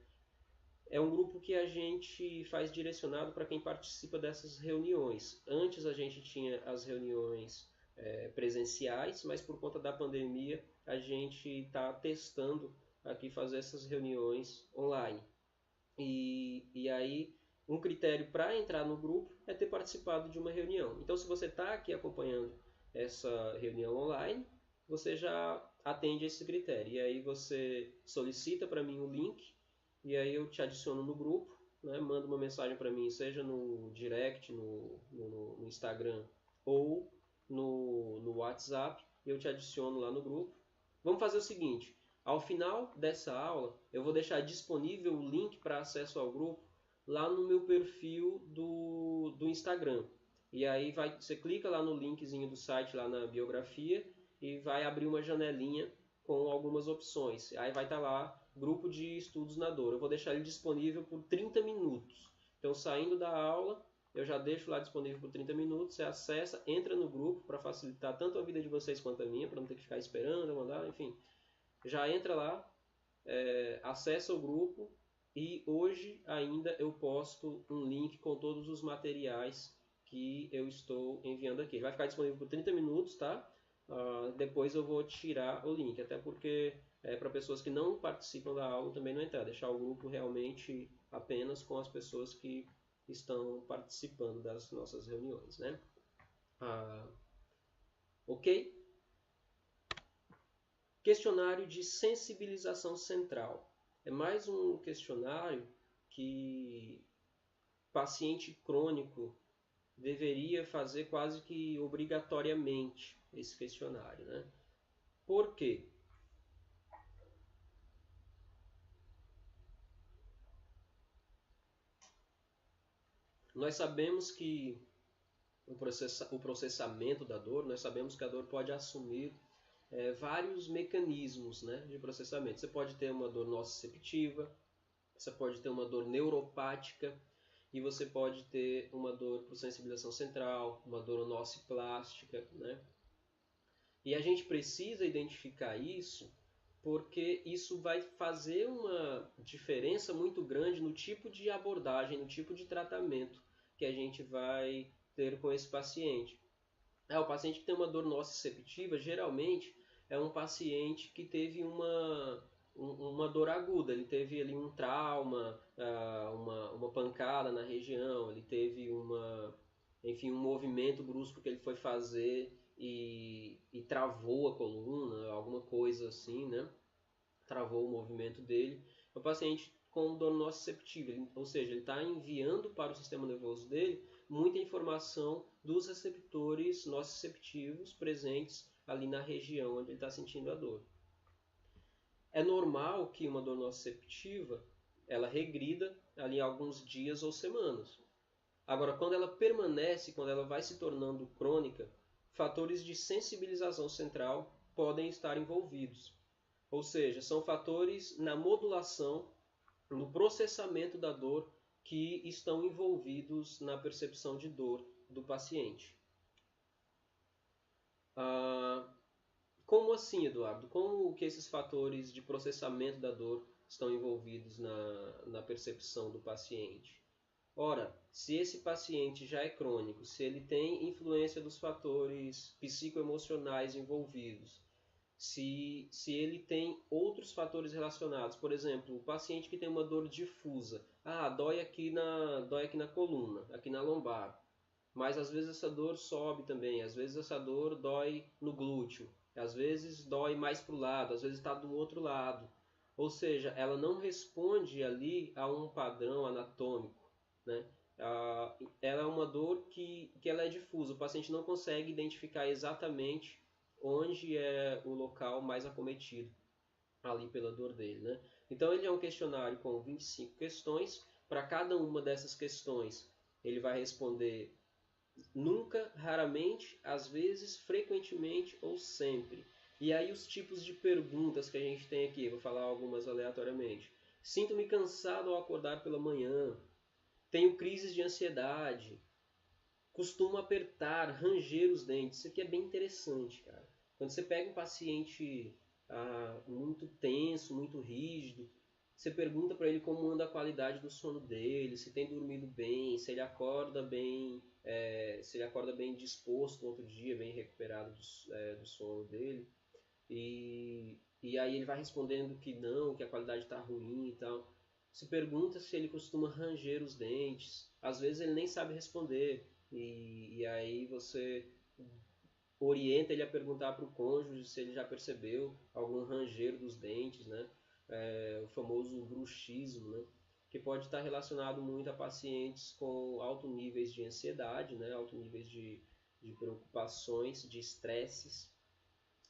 é um grupo que a gente faz direcionado para quem participa dessas reuniões. Antes a gente tinha as reuniões presenciais, mas por conta da pandemia a gente está testando aqui fazer essas reuniões online. E aí um critério para entrar no grupo é ter participado de uma reunião. Então se você está aqui acompanhando essa reunião online, você já atende esse critério. E aí você solicita para mim o link, e aí eu te adiciono no grupo, né? Manda uma mensagem para mim, seja no direct, no Instagram ou no WhatsApp, e eu te adiciono lá no grupo. Vamos fazer o seguinte, ao final dessa aula, eu vou deixar disponível o link para acesso ao grupo lá no meu perfil do Instagram. E aí você clica lá no linkzinho do site, lá na biografia, e vai abrir uma janelinha com algumas opções. Aí vai estar lá, grupo de estudos na dor. Eu vou deixar ele disponível por 30 minutos. Então, saindo da aula, eu já deixo lá disponível por 30 minutos. Você acessa, entra no grupo para facilitar tanto a vida de vocês quanto a minha, para não ter que ficar esperando, mandar, enfim. Já entra lá, acessa o grupo e hoje ainda eu posto um link com todos os materiais que eu estou enviando aqui. Vai ficar disponível por 30 minutos, tá? Depois eu vou tirar o link, até porque para pessoas que não participam da aula também não entrar, deixar o grupo realmente apenas com as pessoas que estão participando das nossas reuniões, né? Ok? Questionário de sensibilização central. É mais um questionário que paciente crônico deveria fazer quase que obrigatoriamente esse questionário, né? Por quê? Nós sabemos que o processamento da dor, nós sabemos que a dor pode assumir vários mecanismos, né, de processamento. Você pode ter uma dor nociceptiva, você pode ter uma dor neuropática e você pode ter uma dor por sensibilização central, uma dor nociplástica, né? E a gente precisa identificar isso porque isso vai fazer uma diferença muito grande no tipo de abordagem, no tipo de tratamento que a gente vai ter com esse paciente. O paciente que tem uma dor nociceptiva, geralmente, é um paciente que teve uma dor aguda, ele teve ali um trauma, uma pancada na região, ele teve enfim, um movimento brusco que ele foi fazer e travou a coluna, alguma coisa assim, né? Travou o movimento dele. É um paciente com dor nociceptiva, ou seja, ele está enviando para o sistema nervoso dele muita informação dos receptores nociceptivos presentes ali na região onde ele está sentindo a dor. É normal que uma dor nociceptiva ela regrida ali alguns dias ou semanas. Agora, quando ela permanece, quando ela vai se tornando crônica, fatores de sensibilização central podem estar envolvidos. Ou seja, são fatores na modulação, no processamento da dor que estão envolvidos na percepção de dor do paciente. Como assim, Eduardo? Como que esses fatores de processamento da dor estão envolvidos na percepção do paciente? Ora, se esse paciente já é crônico, se ele tem influência dos fatores psicoemocionais envolvidos, se ele tem outros fatores relacionados, por exemplo, o paciente que tem uma dor difusa, dói aqui na coluna, aqui na lombar, mas às vezes essa dor sobe também, às vezes essa dor dói no glúteo, às vezes dói mais para o lado, às vezes está do outro lado. Ou seja, ela não responde ali a um padrão anatômico, né? Ela é uma dor que ela é difusa, o paciente não consegue identificar exatamente onde é o local mais acometido ali pela dor dele, né? Então ele é um questionário com 25 questões, para cada uma dessas questões ele vai responder nunca, raramente, às vezes, frequentemente ou sempre. E aí os tipos de perguntas que a gente tem aqui, vou falar algumas aleatoriamente. Sinto-me cansado ao acordar pela manhã. Tenho crises de ansiedade. Costumo apertar, ranger os dentes. Isso aqui é bem interessante, cara. Quando você pega um paciente muito tenso, muito rígido, você pergunta para ele como anda a qualidade do sono dele, se tem dormido bem, se ele acorda bem, se ele acorda bem disposto no outro dia, bem recuperado do sono dele. E aí ele vai respondendo que não, que a qualidade está ruim e tal. Se pergunta se ele costuma ranger os dentes. Às vezes ele nem sabe responder. E aí você orienta ele a perguntar para o cônjuge se ele já percebeu algum ranger dos dentes, né? O famoso bruxismo, né? Que pode estar relacionado muito a pacientes com altos níveis de ansiedade, né? Altos níveis de preocupações, de estresses,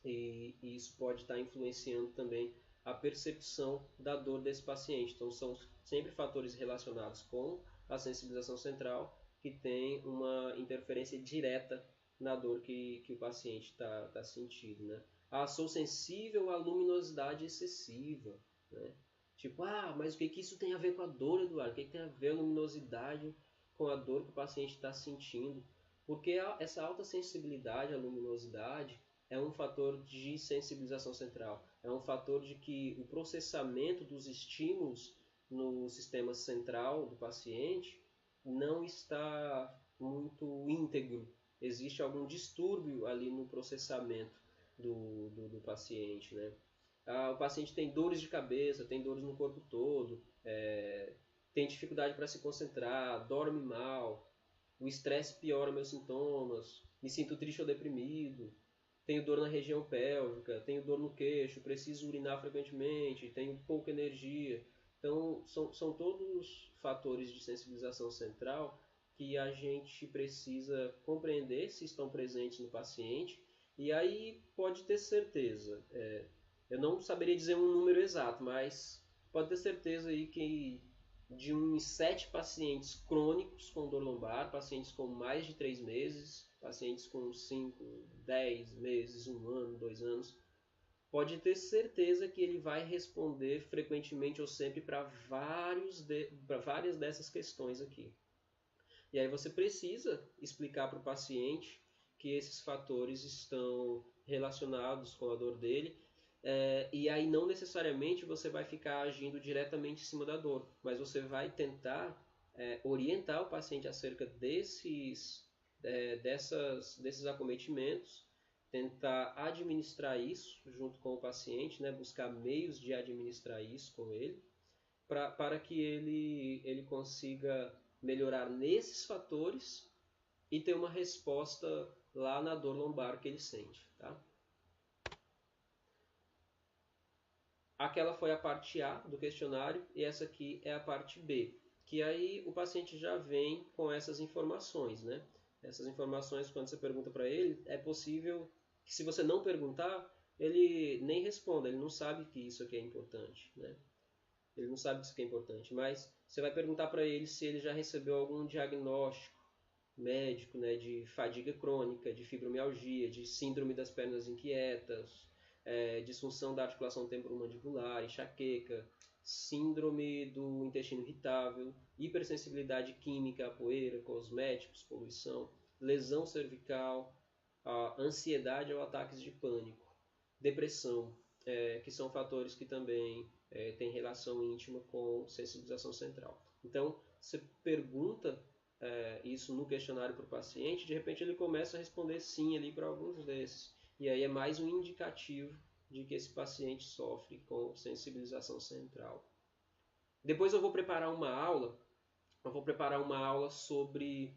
e isso pode estar influenciando também a percepção da dor desse paciente. Então, são sempre fatores relacionados com a sensibilização central que tem uma interferência direta na dor que o paciente está sentindo, né? Sou sensível à luminosidade excessiva, né? Tipo, mas o que isso tem a ver com a dor, Eduardo? O que tem a ver a luminosidade com a dor que o paciente está sentindo? Porque essa alta sensibilidade à luminosidade é um fator de sensibilização central. É um fator de que o processamento dos estímulos no sistema central do paciente não está muito íntegro. Existe algum distúrbio ali no processamento do paciente, né? O paciente tem dores de cabeça, tem dores no corpo todo, tem dificuldade para se concentrar, dorme mal, o estresse piora meus sintomas, me sinto triste ou deprimido, tenho dor na região pélvica, tenho dor no queixo, preciso urinar frequentemente, tenho pouca energia. Então, são todos fatores de sensibilização central que a gente precisa compreender se estão presentes no paciente. E aí pode ter certeza, eu não saberia dizer um número exato, mas pode ter certeza aí que de uns 7 pacientes crônicos com dor lombar, pacientes com mais de 3 meses, pacientes com 5, 10 meses, 1 ano, 2 anos, pode ter certeza que ele vai responder frequentemente ou sempre para várias dessas questões aqui. E aí você precisa explicar para o paciente que esses fatores estão relacionados com a dor dele, e aí não necessariamente você vai ficar agindo diretamente em cima da dor, mas você vai tentar orientar o paciente acerca desses acometimentos, tentar administrar isso junto com o paciente, né, buscar meios de administrar isso com ele, para que ele consiga melhorar nesses fatores e ter uma resposta lá na dor lombar que ele sente, tá? Aquela foi a parte A do questionário e essa aqui é a parte B, que aí o paciente já vem com essas informações, né? Essas informações, quando você pergunta para ele, é possível que se você não perguntar, ele nem responde, ele não sabe que isso aqui é importante, né? Ele não sabe que isso aqui é importante, mas você vai perguntar para ele se ele já recebeu algum diagnóstico médico, né, de fadiga crônica, de fibromialgia, de síndrome das pernas inquietas, disfunção da articulação temporomandibular, enxaqueca, síndrome do intestino irritável, hipersensibilidade química à poeira, cosméticos, poluição, lesão cervical, ansiedade ou ataques de pânico, depressão, que são fatores que também têm relação íntima com sensibilização central. Então, você pergunta isso no questionário para o paciente, de repente ele começa a responder sim ali para alguns desses. E aí é mais um indicativo de que esse paciente sofre com sensibilização central. Depois eu vou preparar uma aula sobre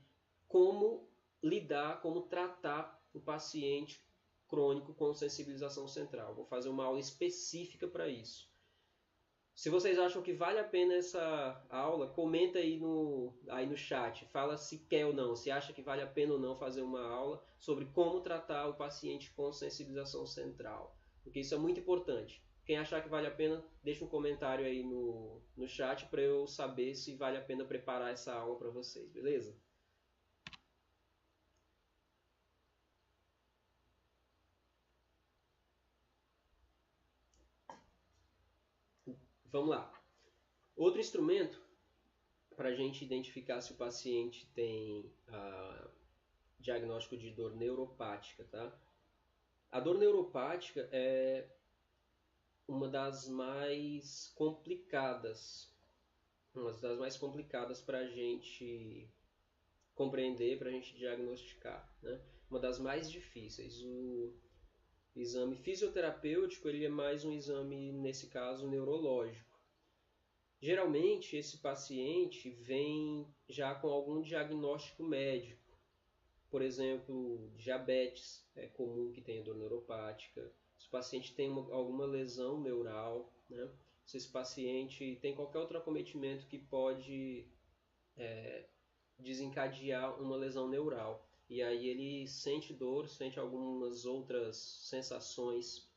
como lidar, como tratar o paciente crônico com sensibilização central. Vou fazer uma aula específica para isso. Se vocês acham que vale a pena essa aula, comenta aí no chat. Fala se quer ou não, se acha que vale a pena ou não fazer uma aula sobre como tratar o paciente com sensibilização central. Porque isso é muito importante. Quem achar que vale a pena, deixa um comentário aí no chat para eu saber se vale a pena preparar essa aula para vocês, beleza? Vamos lá. Outro instrumento para a gente identificar se o paciente tem diagnóstico de dor neuropática, tá? A dor neuropática é uma das mais complicadas, para a gente compreender, para a gente diagnosticar, né? Uma das mais difíceis. O exame fisioterapêutico ele é mais um exame, nesse caso, neurológico. Geralmente, esse paciente vem já com algum diagnóstico médico. Por exemplo, diabetes, é comum que tenha dor neuropática. Se o paciente tem alguma lesão neural, né? Se esse paciente tem qualquer outro acometimento que pode desencadear uma lesão neural. E aí ele sente dor, sente algumas outras sensações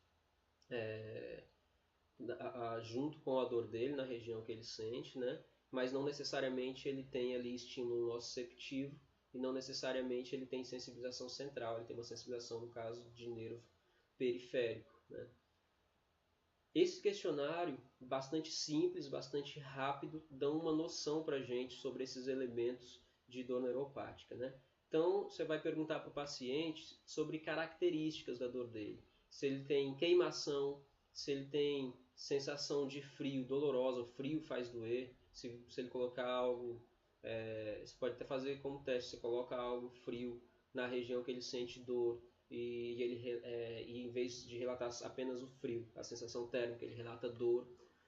junto com a dor dele, na região que ele sente, né? Mas não necessariamente ele tem ali estímulo nociceptivo e não necessariamente ele tem sensibilização central, ele tem uma sensibilização, no caso, de nervo periférico, né? Esse questionário, bastante simples, bastante rápido, dá uma noção para a gente sobre esses elementos de dor neuropática, né? Então, você vai perguntar para o paciente sobre características da dor dele. Se ele tem queimação, se ele tem sensação de frio dolorosa, o frio faz doer. Se ele colocar algo, você pode até fazer como teste, você coloca algo frio na região que ele sente dor e em vez de relatar apenas o frio, a sensação térmica, ele relata dor.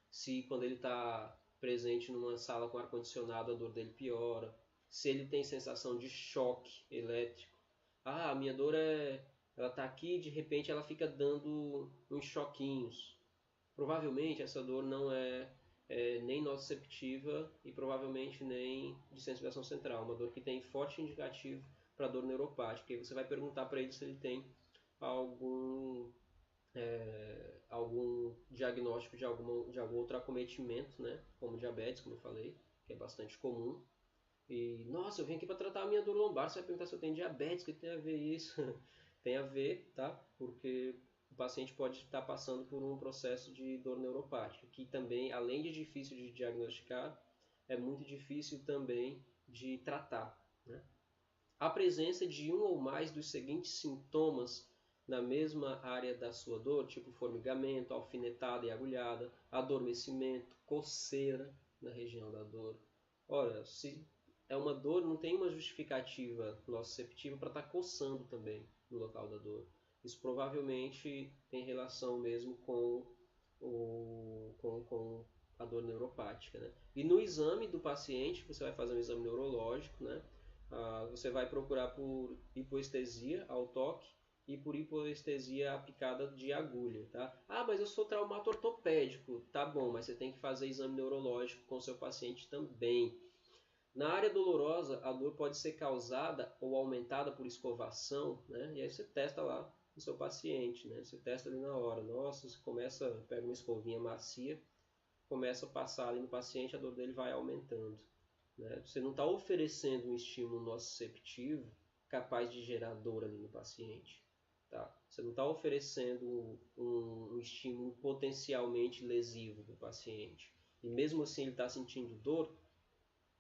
Se quando ele está presente numa sala com ar-condicionado, a dor dele piora. Se ele tem sensação de choque elétrico. A minha dor ela está aqui e de repente ela fica dando uns choquinhos. Provavelmente essa dor não é nem nociceptiva e provavelmente nem de sensibilização central. Uma dor que tem forte indicativo para dor neuropática. E você vai perguntar para ele se ele tem algum diagnóstico de algum outro acometimento, né? Como diabetes, como eu falei, que é bastante comum. E, nossa, eu vim aqui para tratar a minha dor lombar, você vai perguntar se eu tenho diabetes, o que tem a ver isso? Tem a ver, tá? Porque o paciente pode estar passando por um processo de dor neuropática, que também, além de difícil de diagnosticar, é muito difícil também de tratar, né? A presença de um ou mais dos seguintes sintomas na mesma área da sua dor, tipo formigamento, alfinetada e agulhada, adormecimento, coceira na região da dor. Ora, se é uma dor, não tem uma justificativa nociceptiva para estar coçando também no local da dor. Isso provavelmente tem relação mesmo com a dor neuropática, né? E no exame do paciente, você vai fazer um exame neurológico, né? Você vai procurar por hipoestesia ao toque e por hipoestesia aplicada de agulha, tá? Mas eu sou traumato ortopédico, tá bom, mas você tem que fazer exame neurológico com o seu paciente também. Na área dolorosa, a dor pode ser causada ou aumentada por escovação, né? E aí você testa lá no seu paciente, né? Você testa ali na hora. Nossa, você pega uma escovinha macia, começa a passar ali no paciente, a dor dele vai aumentando, né? Você não está oferecendo um estímulo nociceptivo capaz de gerar dor ali no paciente. Tá? Você não está oferecendo um estímulo potencialmente lesivo para o paciente. E mesmo assim ele está sentindo dor,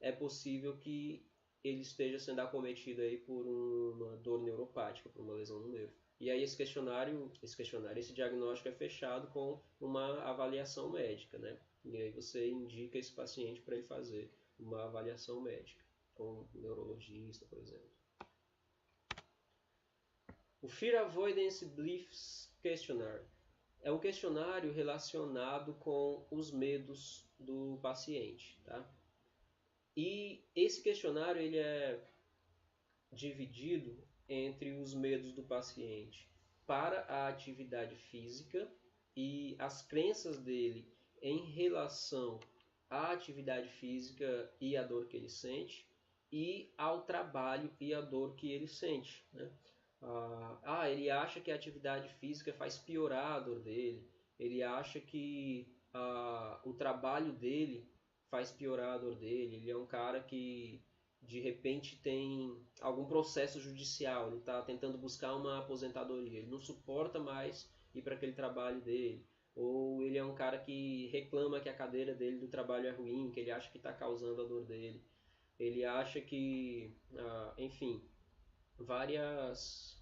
é possível que ele esteja sendo acometido aí por uma dor neuropática, por uma lesão no nervo. E aí esse diagnóstico é fechado com uma avaliação médica, né? E aí você indica esse paciente para ele fazer uma avaliação médica, com um neurologista, por exemplo. O Fear Avoidance Beliefs Questionnaire é um questionário relacionado com os medos do paciente, tá? E esse questionário ele é dividido entre os medos do paciente para a atividade física e as crenças dele em relação à atividade física e à dor que ele sente, e ao trabalho e à dor que ele sente, né? Ele acha que a atividade física faz piorar a dor dele, ele acha que o trabalho dele faz piorar a dor dele, ele é um cara que de repente tem algum processo judicial, ele está tentando buscar uma aposentadoria, ele não suporta mais ir para aquele trabalho dele, ou ele é um cara que reclama que a cadeira dele do trabalho é ruim, que ele acha que está causando a dor dele, ele acha que, enfim, várias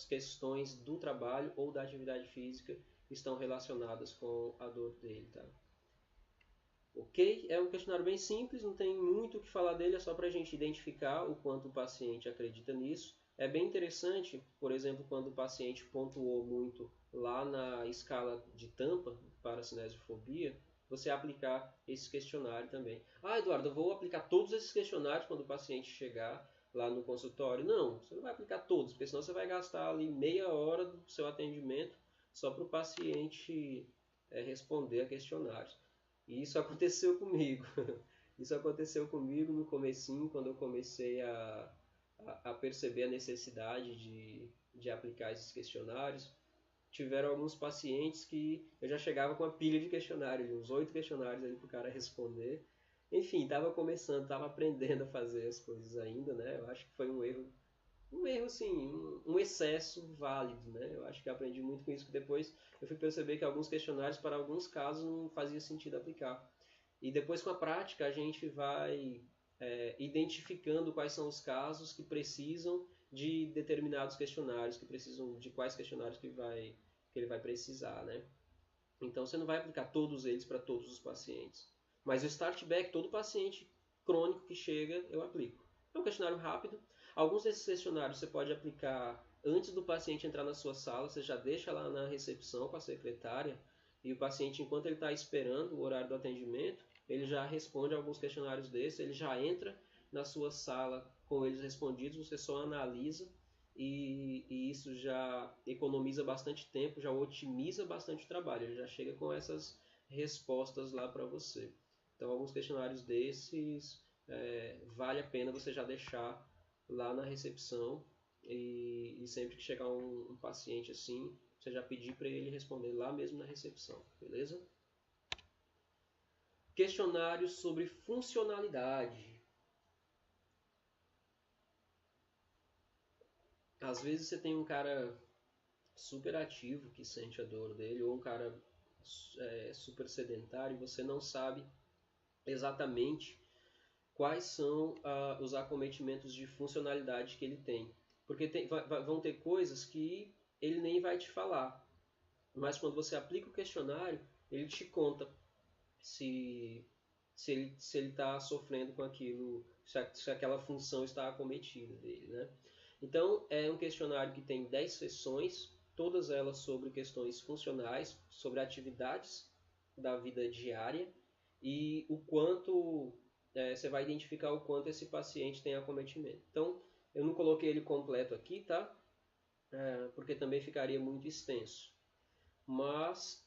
questões do trabalho ou da atividade física estão relacionadas com a dor dele, tá? Ok? É um questionário bem simples, não tem muito o que falar dele, é só para a gente identificar o quanto o paciente acredita nisso. É bem interessante, por exemplo, quando o paciente pontuou muito lá na escala de Tampa para a cinesiofobia, você aplicar esse questionário também. Eduardo, eu vou aplicar todos esses questionários quando o paciente chegar lá no consultório. Não, você não vai aplicar todos, porque senão você vai gastar ali meia hora do seu atendimento só para o paciente responder a questionários. E isso aconteceu comigo. Isso aconteceu comigo no comecinho, quando eu comecei a perceber a necessidade de aplicar esses questionários. Tiveram alguns pacientes que eu já chegava com uma pilha de questionários, uns 8 questionários ali para o cara responder. Enfim, estava começando, estava aprendendo a fazer as coisas ainda, né? Eu acho que foi um erro, sim, um excesso válido, né? Eu acho que aprendi muito com isso, que depois eu fui perceber que alguns questionários, para alguns casos, não fazia sentido aplicar. E depois, com a prática, a gente vai identificando quais são os casos que precisam de determinados questionários, que precisam de quais questionários que ele vai precisar, né? Então, você não vai aplicar todos eles para todos os pacientes. Mas o Start Back, todo paciente crônico que chega, eu aplico. É um questionário rápido. Alguns desses questionários você pode aplicar antes do paciente entrar na sua sala, você já deixa lá na recepção com a secretária, e o paciente, enquanto ele está esperando o horário do atendimento, ele já responde alguns questionários desses, ele já entra na sua sala com eles respondidos, você só analisa, e isso já economiza bastante tempo, já otimiza bastante o trabalho, ele já chega com essas respostas lá para você. Então, alguns questionários desses vale a pena você já deixar lá na recepção, e sempre que chegar um paciente assim, você já pedir para ele responder lá mesmo na recepção, beleza? Questionários sobre funcionalidade. Às vezes você tem um cara super ativo que sente a dor dele, ou um cara super sedentário, e você não sabe exatamente quais são os acometimentos de funcionalidade que ele tem. Porque vão ter coisas que ele nem vai te falar, mas quando você aplica o questionário, ele te conta se ele está sofrendo com aquilo, se aquela função está acometida dele, né? Então, é um questionário que tem 10 sessões, todas elas sobre questões funcionais, sobre atividades da vida diária, e o quanto você vai identificar o quanto esse paciente tem acometimento. Então, eu não coloquei ele completo aqui, tá? Porque também ficaria muito extenso. Mas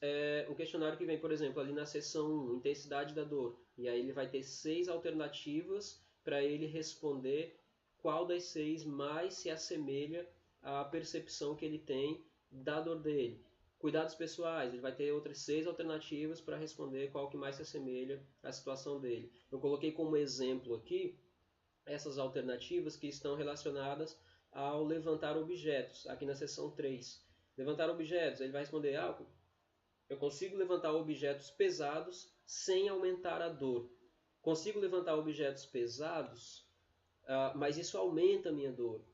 o questionário que vem, por exemplo, ali na seção 1, intensidade da dor, e aí ele vai ter 6 alternativas para ele responder qual das 6 mais se assemelha a percepção que ele tem da dor dele. Cuidados pessoais, ele vai ter outras 6 alternativas para responder qual que mais se assemelha à situação dele. Eu coloquei como exemplo aqui essas alternativas que estão relacionadas ao levantar objetos, aqui na seção 3. Levantar objetos, ele vai responder, eu consigo levantar objetos pesados sem aumentar a dor. Consigo levantar objetos pesados, mas isso aumenta a minha dor.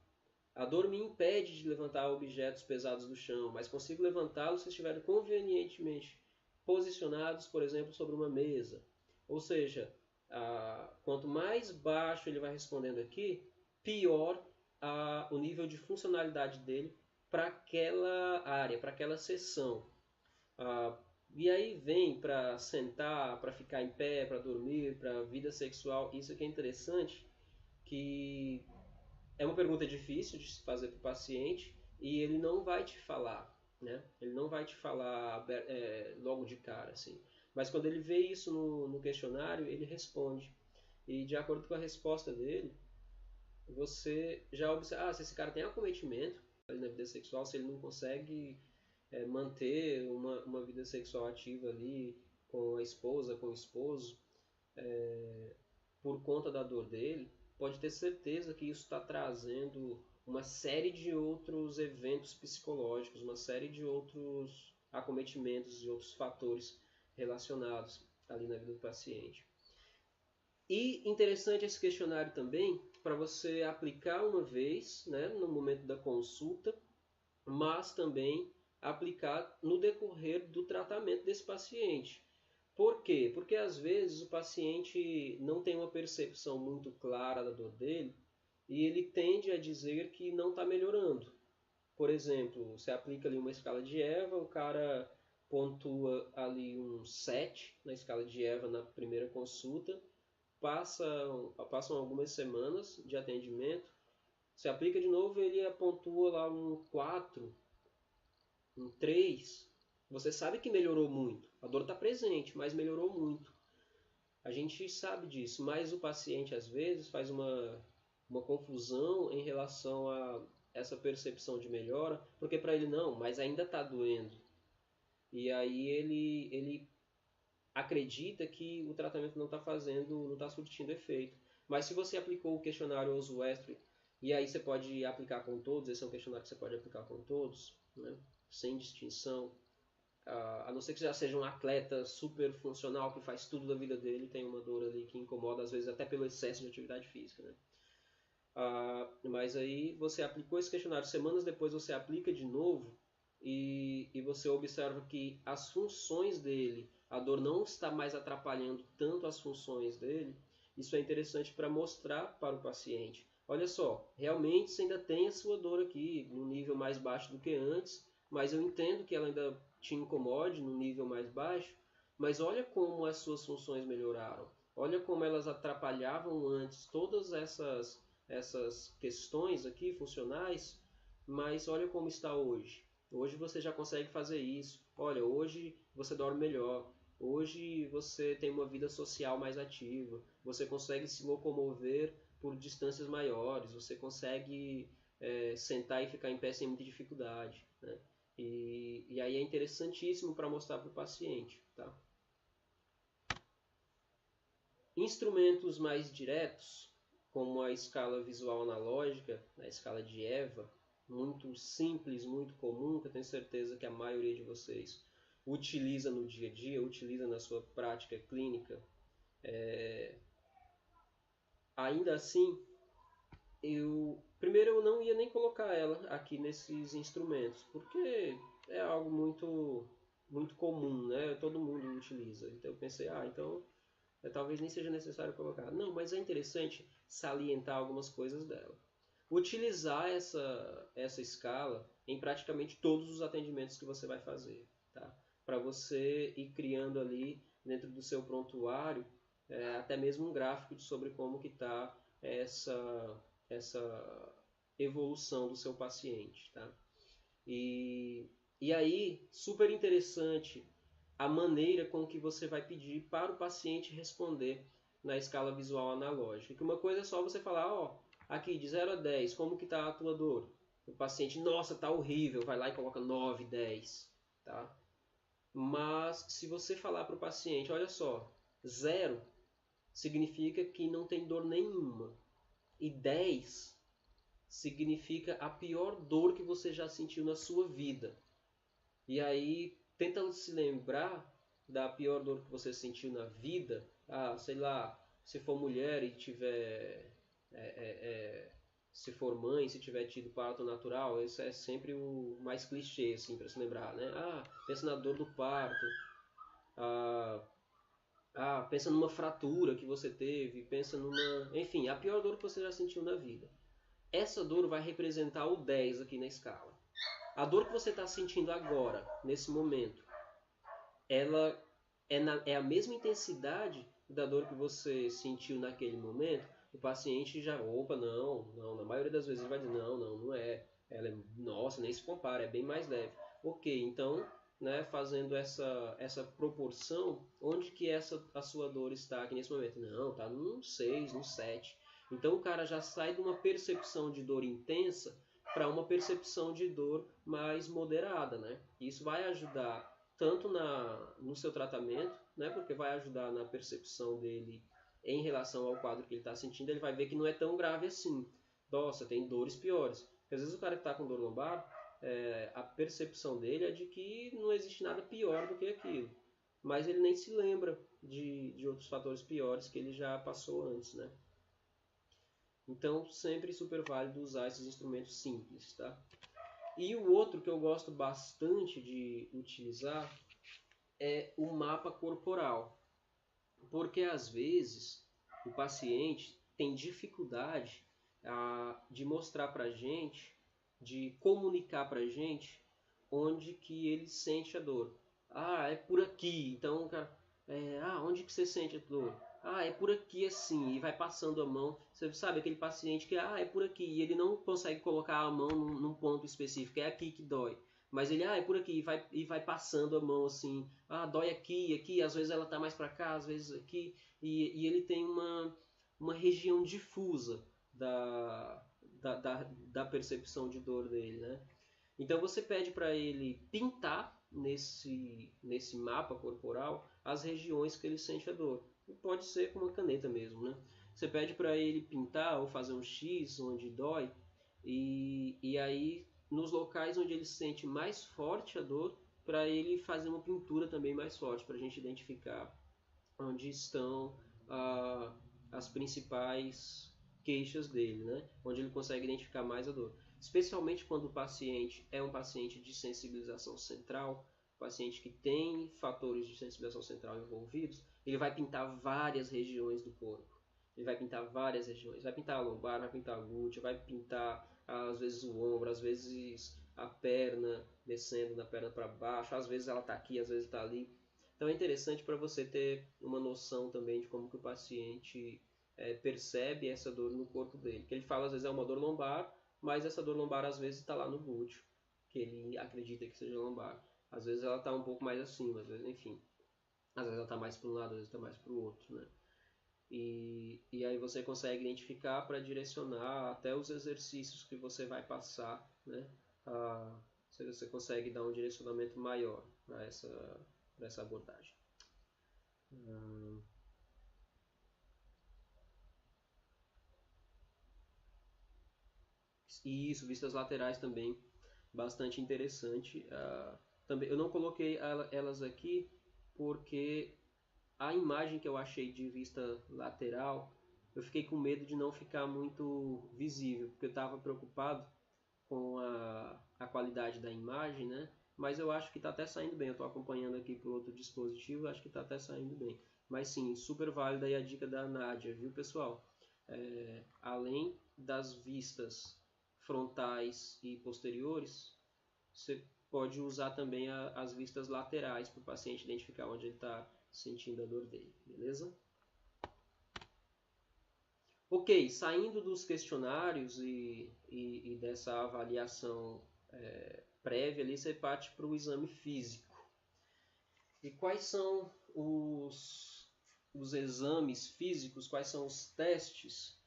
A dor me impede de levantar objetos pesados do chão, mas consigo levantá-los se estiverem convenientemente posicionados, por exemplo, sobre uma mesa. Ou seja, quanto mais baixo ele vai respondendo aqui, pior o nível de funcionalidade dele para aquela área, para aquela seção. E aí vem para sentar, para ficar em pé, para dormir, para vida sexual. Isso aqui é interessante, que é uma pergunta difícil de se fazer para o paciente e ele não vai te falar, né? Ele não vai te falar logo de cara, assim. Mas quando ele vê isso no questionário, ele responde. E de acordo com a resposta dele, você já observa, se esse cara tem acometimento na vida sexual, se ele não consegue manter uma vida sexual ativa ali com a esposa, com o esposo, por conta da dor dele, pode ter certeza que isso está trazendo uma série de outros eventos psicológicos, uma série de outros acometimentos e outros fatores relacionados ali na vida do paciente. E interessante esse questionário também para você aplicar uma vez, né, no momento da consulta, mas também aplicar no decorrer do tratamento desse paciente. Por quê? Porque às vezes o paciente não tem uma percepção muito clara da dor dele e ele tende a dizer que não está melhorando. Por exemplo, você aplica ali uma escala de EVA, o cara pontua ali um 7 na escala de EVA na primeira consulta, passam algumas semanas de atendimento, você aplica de novo, ele pontua lá um 4, um 3, você sabe que melhorou muito. A dor está presente, mas melhorou muito. A gente sabe disso, mas o paciente às vezes faz uma confusão em relação a essa percepção de melhora, porque para ele não, mas ainda está doendo. E aí ele acredita que o tratamento não está fazendo, não está surtindo efeito. Mas se você aplicou o questionário Oswestry, e aí você pode aplicar com todos, esse é um questionário que você pode aplicar com todos, né, sem distinção, a não ser que já seja um atleta super funcional que faz tudo da vida dele, tem uma dor ali que incomoda, às vezes até pelo excesso de atividade física, né? Mas aí você aplicou esse questionário, semanas depois você aplica de novo e você observa que as funções dele, a dor não está mais atrapalhando tanto as funções dele. Isso é interessante para mostrar para o paciente. Olha só, realmente você ainda tem a sua dor aqui, num nível mais baixo do que antes, mas eu entendo que ela ainda te incomode no nível mais baixo, mas olha como as suas funções melhoraram. Olha como elas atrapalhavam antes todas essas questões aqui funcionais, mas olha como está hoje. Hoje você já consegue fazer isso. Olha, hoje você dorme melhor. Hoje você tem uma vida social mais ativa. Você consegue se locomover por distâncias maiores. Você consegue sentar e ficar em pé sem muita dificuldade, né? E aí é interessantíssimo para mostrar para o paciente, tá? Instrumentos mais diretos, como a escala visual analógica, a escala de EVA, muito simples, muito comum, que eu tenho certeza que a maioria de vocês utiliza no dia a dia, utiliza na sua prática clínica. Ainda assim, primeiro eu não ia nem colocar ela aqui nesses instrumentos, porque é algo muito comum, né? Todo mundo utiliza. Então eu pensei, então talvez nem seja necessário colocar. Não, mas é interessante salientar algumas coisas dela. Utilizar essa escala em praticamente todos os atendimentos que você vai fazer, tá? Para você ir criando ali dentro do seu prontuário até mesmo um gráfico sobre como que está essa evolução do seu paciente, tá? E aí, super interessante a maneira com que você vai pedir para o paciente responder na escala visual analógica. Que uma coisa é só você falar, aqui de 0 a 10, como que está a tua dor? O paciente, nossa, tá horrível, vai lá e coloca 9, 10, tá? Mas se você falar para o paciente, olha só, 0 significa que não tem dor nenhuma. E 10 significa a pior dor que você já sentiu na sua vida. E aí, tenta se lembrar da pior dor que você sentiu na vida. Ah, sei lá, se for mulher e tiver... se for mãe, se tiver tido parto natural, esse é sempre o mais clichê, assim, para se lembrar, né? Ah, pensa na dor do parto. Pensa numa fratura que você teve, pensa numa... Enfim, a pior dor que você já sentiu na vida. Essa dor vai representar o 10 aqui na escala. A dor que você está sentindo agora, nesse momento, ela é a mesma intensidade da dor que você sentiu naquele momento. O paciente já, opa, não, na maioria das vezes ele vai dizer, não é. Ela é, nossa, nem se compara, é bem mais leve. Ok, então, né, fazendo essa proporção, onde que a sua dor está aqui nesse momento? Não, está no 6, no 7. Então o cara já sai de uma percepção de dor intensa para uma percepção de dor mais moderada, né? Isso vai ajudar tanto no seu tratamento, né? Porque vai ajudar na percepção dele em relação ao quadro que ele está sentindo. Ele vai ver que não é tão grave assim. Nossa, tem dores piores. Porque às vezes o cara que está com dor lombar, a percepção dele é de que não existe nada pior do que aquilo. Mas ele nem se lembra de outros fatores piores que ele já passou antes, né? Então, sempre super válido usar esses instrumentos simples, tá? E o outro que eu gosto bastante de utilizar é o mapa corporal. Porque às vezes o paciente tem dificuldade de mostrar para a gente, de comunicar para a gente onde que ele sente a dor. Ah, é por aqui. Então, cara, onde que você sente a dor? Ah, é por aqui assim, e vai passando a mão. Você sabe aquele paciente que, é por aqui, e ele não consegue colocar a mão num ponto específico, é aqui que dói. Mas ele, é por aqui, e vai passando a mão assim, dói aqui, às vezes ela tá mais para cá, às vezes aqui, e ele tem uma região difusa da percepção de dor dele, né? Então você pede para ele pintar nesse mapa corporal as regiões que ele sente a dor. Pode ser com uma caneta mesmo, né? Você pede para ele pintar ou fazer um X onde dói, e aí nos locais onde ele sente mais forte a dor, para ele fazer uma pintura também mais forte, para a gente identificar onde estão as principais queixas dele, né? Onde ele consegue identificar mais a dor. Especialmente quando o paciente é um paciente de sensibilização central, paciente que tem fatores de sensibilização central envolvidos, ele vai pintar várias regiões do corpo. Ele vai pintar várias regiões. Vai pintar a lombar, vai pintar a glútea, vai pintar às vezes o ombro, às vezes a perna, descendo na perna para baixo, às vezes ela está aqui, às vezes está ali. Então é interessante para você ter uma noção também de como que o paciente percebe essa dor no corpo dele. Que ele fala às vezes é uma dor lombar, mas essa dor lombar às vezes está lá no glúteo, que ele acredita que seja lombar. Às vezes ela está um pouco mais acima, às vezes, enfim. Às vezes ela está mais para um lado, às vezes está mais para o outro, né? E aí você consegue identificar para direcionar até os exercícios que você vai passar, né? Você consegue dar um direcionamento maior para essa abordagem. E isso, vistas laterais também, bastante interessante. Também, eu não coloquei elas aqui porque a imagem que eu achei de vista lateral, eu fiquei com medo de não ficar muito visível, porque eu estava preocupado com a qualidade da imagem, né? Mas eu acho que está até saindo bem. Eu estou acompanhando aqui por outro dispositivo, acho que está até saindo bem. Mas sim, super válida aí a dica da Nádia, viu, pessoal? Além das vistas frontais e posteriores, você pode usar também as vistas laterais para o paciente identificar onde ele está sentindo a dor dele, beleza? Ok, saindo dos questionários e dessa avaliação prévia, ali você parte para o exame físico. E quais são os exames físicos, quais são os testes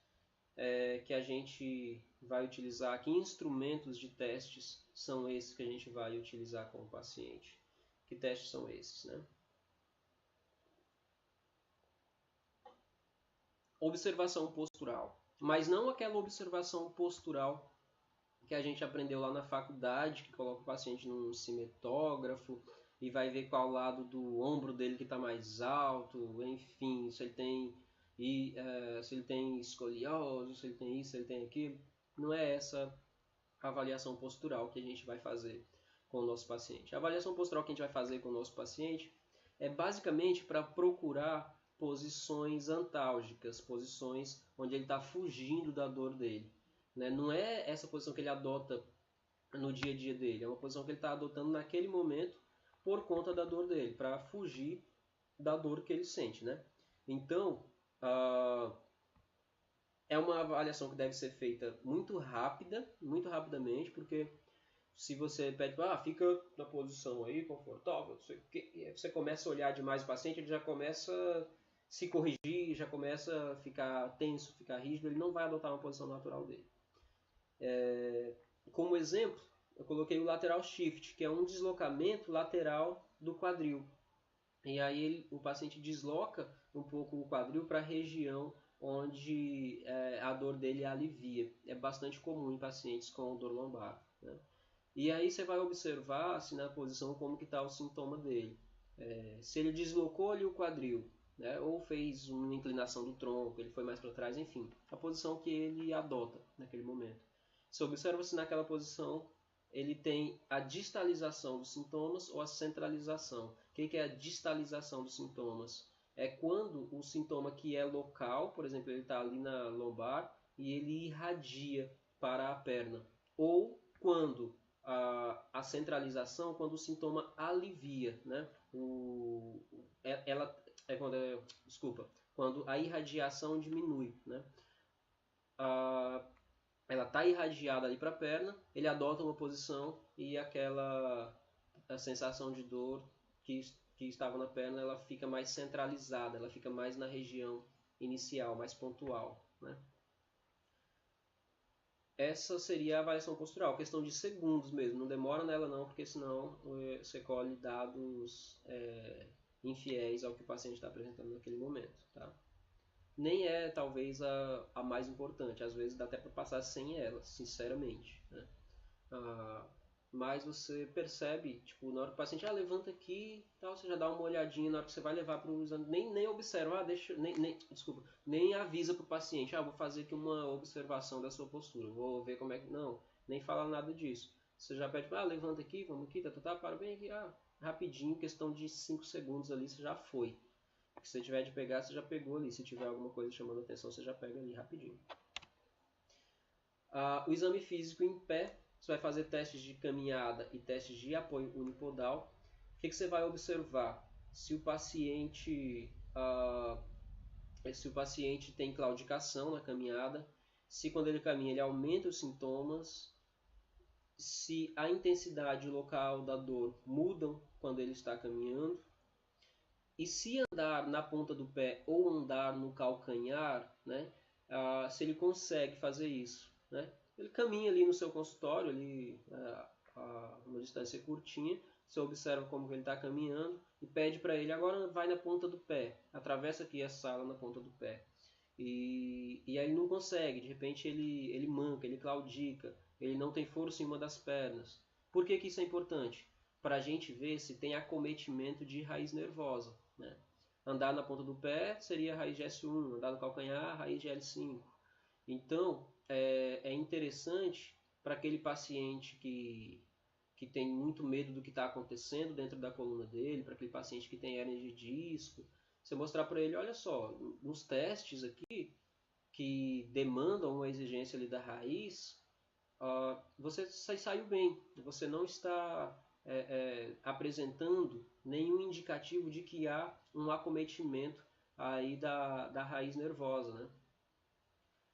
que a gente vai utilizar, que instrumentos de testes são esses que a gente vai utilizar com o paciente. Que testes são esses, né? Observação postural, mas não aquela observação postural que a gente aprendeu lá na faculdade, que coloca o paciente num cinetógrafo e vai ver qual lado do ombro dele que está mais alto, enfim, se ele tem se ele tem escoliose, se ele tem isso, se ele tem aquilo. Não é essa avaliação postural que a gente vai fazer com o nosso paciente. A avaliação postural que a gente vai fazer com o nosso paciente é basicamente para procurar posições antálgicas, posições onde ele está fugindo da dor dele. Né? Não é essa posição que ele adota no dia a dia dele, é uma posição que ele está adotando naquele momento por conta da dor dele, para fugir da dor que ele sente. Né? Então, é uma avaliação que deve ser feita muito rápida, muito rapidamente, porque se você pede, fica na posição aí, confortável, não sei o quê, e aí você começa a olhar demais o paciente, ele já começa a se corrigir, já começa a ficar tenso, ficar rígido, ele não vai adotar uma posição natural dele. Como exemplo, eu coloquei o lateral shift, que é um deslocamento lateral do quadril. E aí o paciente desloca um pouco o quadril para a região onde a dor dele alivia. É bastante comum em pacientes com dor lombar. Né? E aí você vai observar assim, na posição como que está o sintoma dele. Se ele deslocou ali o quadril, né, ou fez uma inclinação do tronco, ele foi mais para trás, enfim, a posição que ele adota naquele momento. Você observa se naquela posição ele tem a distalização dos sintomas ou a centralização. O que é a distalização dos sintomas? É quando o sintoma que é local, por exemplo, ele está ali na lombar e ele irradia para a perna. Ou quando a centralização, quando o sintoma alivia, né? Quando a irradiação diminui, né? Ela está irradiada ali para a perna, ele adota uma posição e a sensação de dor que estava na perna, ela fica mais centralizada, ela fica mais na região inicial, mais pontual, né? Essa seria a avaliação postural, questão de segundos mesmo, não demora nela não, porque senão você colhe dados infiéis ao que o paciente está apresentando naquele momento, tá? Nem é talvez a mais importante, às vezes dá até para passar sem ela, sinceramente, né? Mas você percebe, tipo, na hora que o paciente levanta aqui, tal, você já dá uma olhadinha na hora que você vai levar para o exame, nem observa, nem avisa para o paciente, vou fazer aqui uma observação da sua postura, vou ver como é que... Não, nem fala nada disso. Você já pede, levanta aqui, vamos aqui, para bem aqui, rapidinho, questão de 5 segundos ali, você já foi. Se você tiver de pegar, você já pegou ali. Se tiver alguma coisa chamando a atenção, você já pega ali rapidinho. O exame físico em pé, você vai fazer testes de caminhada e testes de apoio unipodal. O que você vai observar? Se o paciente tem claudicação na caminhada, se quando ele caminha ele aumenta os sintomas, se a intensidade local da dor mudam quando ele está caminhando, e se andar na ponta do pé ou andar no calcanhar, né, se ele consegue fazer isso, né? Ele caminha ali no seu consultório, ali, uma distância curtinha, você observa como ele está caminhando e pede para ele, agora vai na ponta do pé, atravessa aqui a sala na ponta do pé. E aí ele não consegue, de repente ele manca, ele claudica, ele não tem força em uma das pernas. Por que isso é importante? Para a gente ver se tem acometimento de raiz nervosa. Né? Andar na ponta do pé seria a raiz de S1, andar no calcanhar, a raiz de L5. Então, é interessante para aquele paciente que tem muito medo do que está acontecendo dentro da coluna dele, para aquele paciente que tem hérnia de disco, você mostrar para ele, olha só, nos testes aqui que demandam uma exigência ali da raiz, você saiu bem, você não está apresentando nenhum indicativo de que há um acometimento aí da raiz nervosa, né?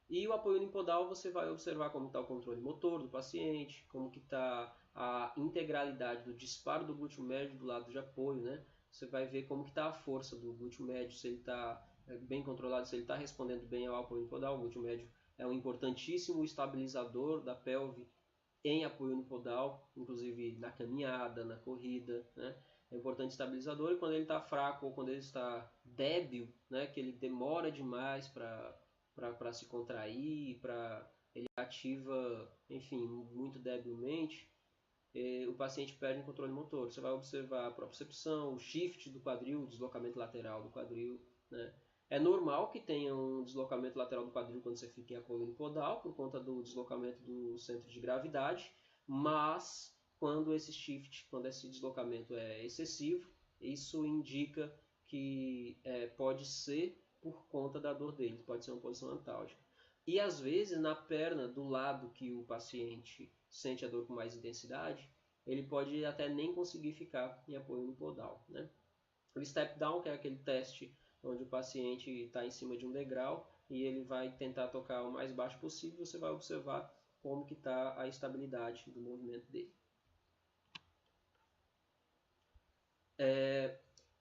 E o apoio unipodal você vai observar como está o controle motor do paciente, como que está a integralidade do disparo do glúteo médio do lado de apoio, né? Você vai ver como que está a força do glúteo médio, se ele está bem controlado, se ele está respondendo bem ao apoio unipodal. O glúteo médio é um importantíssimo estabilizador da pelve em apoio unipodal, inclusive na caminhada, na corrida, né? É um importante estabilizador, e quando ele está fraco ou quando ele está débil, né, que ele demora demais para se contrair, ele ativa, enfim, muito debilmente, o paciente perde o controle motor. Você vai observar a propriocepção, o shift do quadril, o deslocamento lateral do quadril, né? É normal que tenha um deslocamento lateral do quadril quando você fica em apoio unipodal, por conta do deslocamento do centro de gravidade, mas quando esse deslocamento é excessivo, isso indica que pode ser por conta da dor dele, pode ser uma posição antálgica. E às vezes na perna do lado que o paciente sente a dor com mais intensidade, ele pode até nem conseguir ficar em apoio unipodal, né? O step down, que é aquele teste onde o paciente está em cima de um degrau e ele vai tentar tocar o mais baixo possível, você vai observar como que está a estabilidade do movimento dele.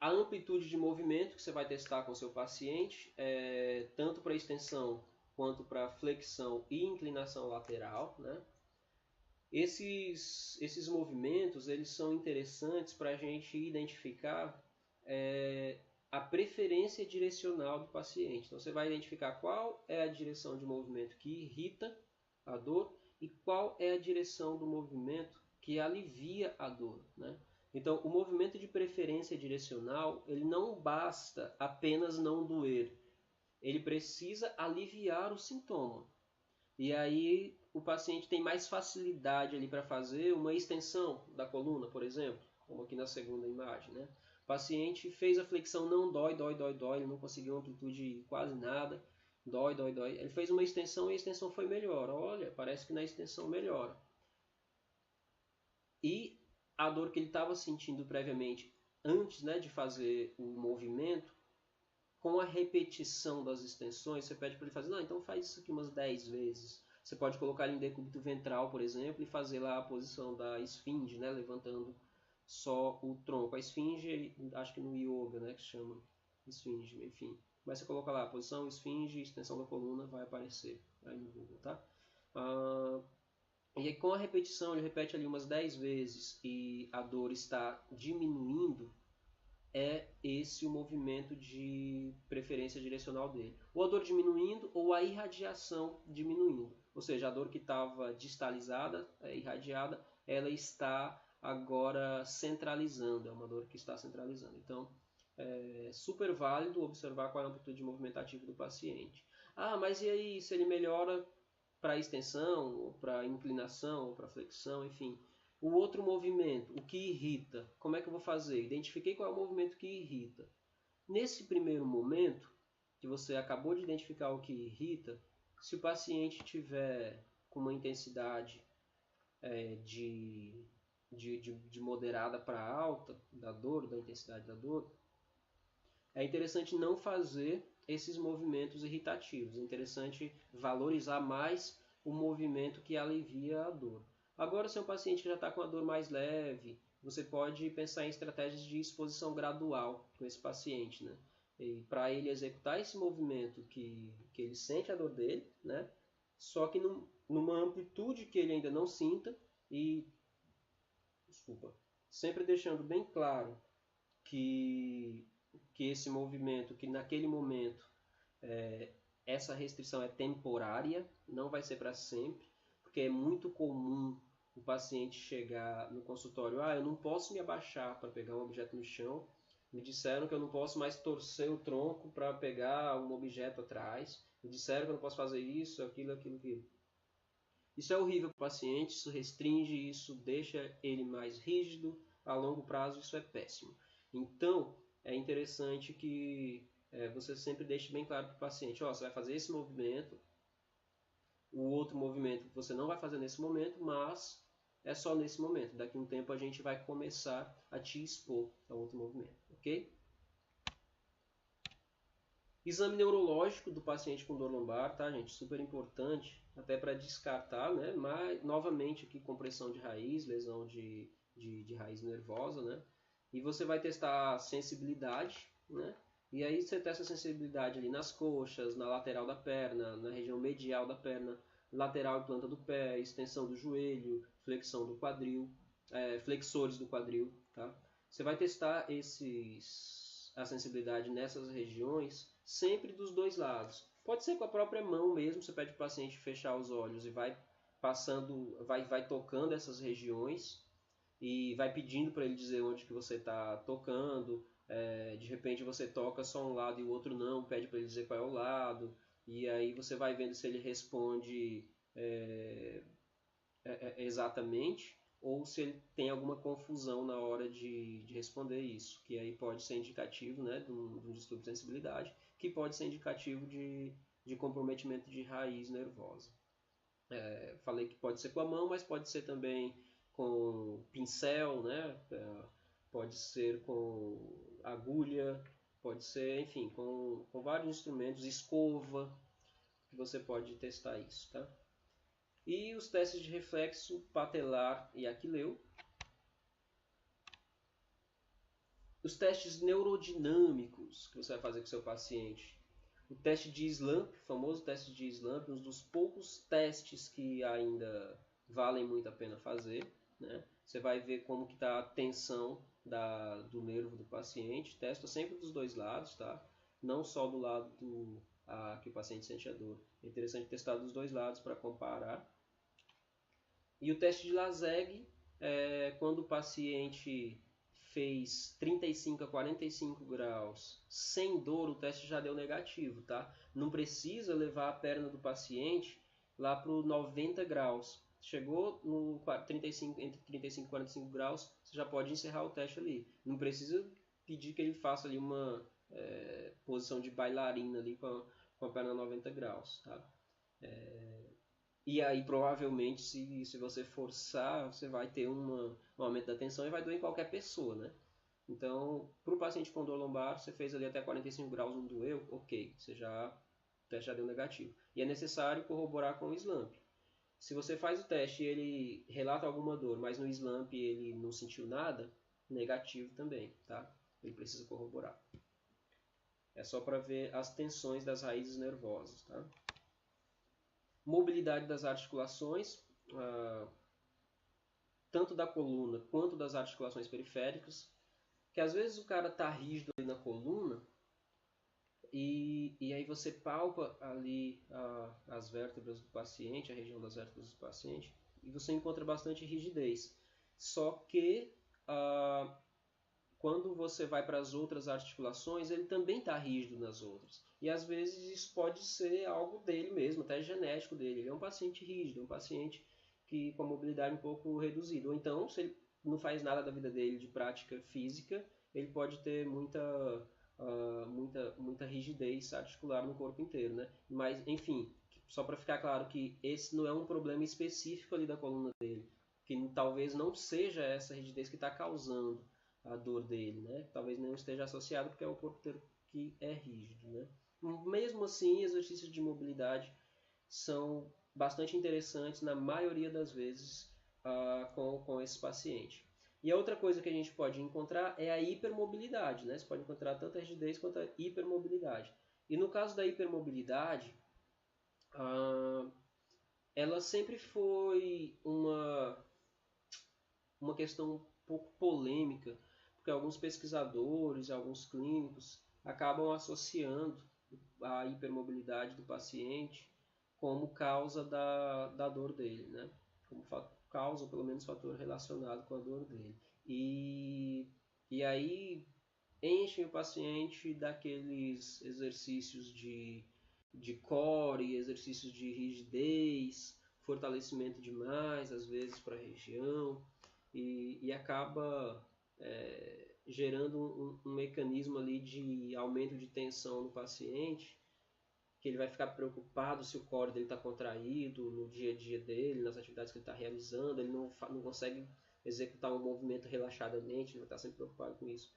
A amplitude de movimento que você vai testar com o seu paciente, tanto para extensão quanto para flexão e inclinação lateral, né? Esses movimentos eles são interessantes para a gente identificar a preferência direcional do paciente. Então você vai identificar qual é a direção de movimento que irrita a dor e qual é a direção do movimento que alivia a dor, né? Então o movimento de preferência direcional ele não basta apenas não doer, ele precisa aliviar o sintoma. E aí o paciente tem mais facilidade ali para fazer uma extensão da coluna, por exemplo, como aqui na segunda imagem, né? O paciente fez a flexão, não dói, ele não conseguiu amplitude quase nada, dói. Ele fez uma extensão e a extensão foi melhor. Olha, parece que na extensão melhora. E a dor que ele estava sentindo previamente, antes, né, de fazer o movimento, com a repetição das extensões, você pede para ele fazer, não, então faz isso aqui umas 10 vezes. Você pode colocar ele em decúbito ventral, por exemplo, e fazer lá a posição da esfinge, né, levantando só o tronco. A esfinge, acho que no yoga, né, que se chama esfinge, enfim. Mas você coloca lá, posição, esfinge, extensão da coluna, vai aparecer aí no Google, tá? E aí, com a repetição, ele repete ali umas 10 vezes e a dor está diminuindo, é esse o movimento de preferência direcional dele. Ou a dor diminuindo ou a irradiação diminuindo. Ou seja, a dor que estava distalizada, irradiada, ela está agora centralizando. É uma dor que está centralizando. Então, é super válido observar qual é a amplitude de movimento ativo do paciente. Ah, mas e aí se ele melhora para extensão, ou para inclinação, ou para flexão, enfim. O outro movimento, o que irrita, como é que eu vou fazer? Identifiquei qual é o movimento que irrita. Nesse primeiro momento, que você acabou de identificar o que irrita, se o paciente tiver com uma intensidade de moderada para alta da dor, da intensidade da dor, é interessante não fazer esses movimentos irritativos. É interessante valorizar mais o movimento que alivia a dor. Agora, se é um paciente que já está com a dor mais leve, você pode pensar em estratégias de exposição gradual com esse paciente, né? E para ele executar esse movimento que ele sente a dor dele, né? Só que numa amplitude que ele ainda não sinta e, desculpa, sempre deixando bem claro que esse movimento, que naquele momento essa restrição é temporária, não vai ser para sempre, porque é muito comum o paciente chegar no consultório, eu não posso me abaixar para pegar um objeto no chão, me disseram que eu não posso mais torcer o tronco para pegar um objeto atrás, me disseram que eu não posso fazer isso, aquilo. Isso é horrível para o paciente, isso restringe, isso deixa ele mais rígido, a longo prazo isso é péssimo. Então, é interessante que você sempre deixe bem claro para o paciente, você vai fazer esse movimento, o outro movimento você não vai fazer nesse momento, mas é só nesse momento. Daqui a um tempo a gente vai começar a te expor ao outro movimento, ok? Exame neurológico do paciente com dor lombar, tá, gente? Super importante, até para descartar, né? Mas, novamente, aqui, compressão de raiz, lesão de raiz nervosa, né? E você vai testar sensibilidade, né? E aí você testa a sensibilidade ali nas coxas, na lateral da perna, na região medial da perna, lateral e planta do pé, extensão do joelho, flexão do quadril, flexores do quadril, tá? Você vai testar a sensibilidade nessas regiões sempre dos dois lados. Pode ser com a própria mão mesmo, você pede para o paciente fechar os olhos e vai passando, vai tocando essas regiões e vai pedindo para ele dizer onde que você está tocando. De repente você toca só um lado e o outro não, pede para ele dizer qual é o lado, e aí você vai vendo se ele responde exatamente ou se ele tem alguma confusão na hora de responder isso, que aí pode ser indicativo, né, de um distúrbio de sensibilidade, que pode ser indicativo de comprometimento de raiz nervosa. Falei que pode ser com a mão, mas pode ser também com pincel, né? Pode ser com agulha, pode ser, enfim, com vários instrumentos, escova, que você pode testar isso, tá? E os testes de reflexo patelar e aquileu. Os testes neurodinâmicos que você vai fazer com o seu paciente. O teste de Slump, o famoso teste de Slump, um dos poucos testes que ainda valem muito a pena fazer, né? Você vai ver como que está a tensão do nervo do paciente. Testa sempre dos dois lados, tá? Não só do lado que o paciente sente a dor. É interessante testar dos dois lados para comparar. E o teste de Laseg é quando o paciente fez 35 a 45 graus sem dor, o teste já deu negativo, tá? Não precisa levar a perna do paciente lá para os 90 graus. Chegou no 35, entre 35 e 45 graus, você já pode encerrar o teste ali. Não precisa pedir que ele faça ali uma posição de bailarina ali com a perna 90 graus, tá? E aí, provavelmente, se você forçar, você vai ter um aumento da tensão e vai doer em qualquer pessoa, né? Então, para o paciente com dor lombar, você fez ali até 45 graus, não doeu, ok, o teste já deu negativo. E é necessário corroborar com o SLAMP. Se você faz o teste e ele relata alguma dor, mas no SLAMP ele não sentiu nada, negativo também, tá? Ele precisa corroborar. É só para ver as tensões das raízes nervosas, tá? Mobilidade das articulações, tanto da coluna quanto das articulações periféricas, que às vezes o cara está rígido ali na coluna e aí você palpa ali as vértebras do paciente, a região das vértebras do paciente, e você encontra bastante rigidez. Só que quando você vai para as outras articulações, ele também está rígido nas outras. E às vezes isso pode ser algo dele mesmo, até genético dele. Ele é um paciente rígido, um paciente com a mobilidade um pouco reduzida. Ou então, se ele não faz nada da vida dele de prática física, ele pode ter muita rigidez articular no corpo inteiro, né? Mas, enfim, só para ficar claro que esse não é um problema específico ali da coluna dele, que talvez não seja essa rigidez que está causando a dor dele, né? Talvez não esteja associado porque é o corpo inteiro que é rígido, né? Mesmo assim, exercícios de mobilidade são bastante interessantes na maioria das vezes com esse paciente. E a outra coisa que a gente pode encontrar é a hipermobilidade, né? Você pode encontrar tanto a rigidez quanto a hipermobilidade. E no caso da hipermobilidade, ela sempre foi uma questão um pouco polêmica, porque alguns pesquisadores, alguns clínicos acabam associando a hipermobilidade do paciente como causa da dor dele, né? Como causa, ou pelo menos fator relacionado com a dor dele. E aí enchem o paciente daqueles exercícios de core, exercícios de rigidez, fortalecimento demais, às vezes, para a região, e acaba gerando um mecanismo ali de aumento de tensão no paciente, que ele vai ficar preocupado se o core dele está contraído no dia a dia dele, nas atividades que ele está realizando, ele não consegue executar um movimento relaxadamente, ele vai estar sempre preocupado com isso.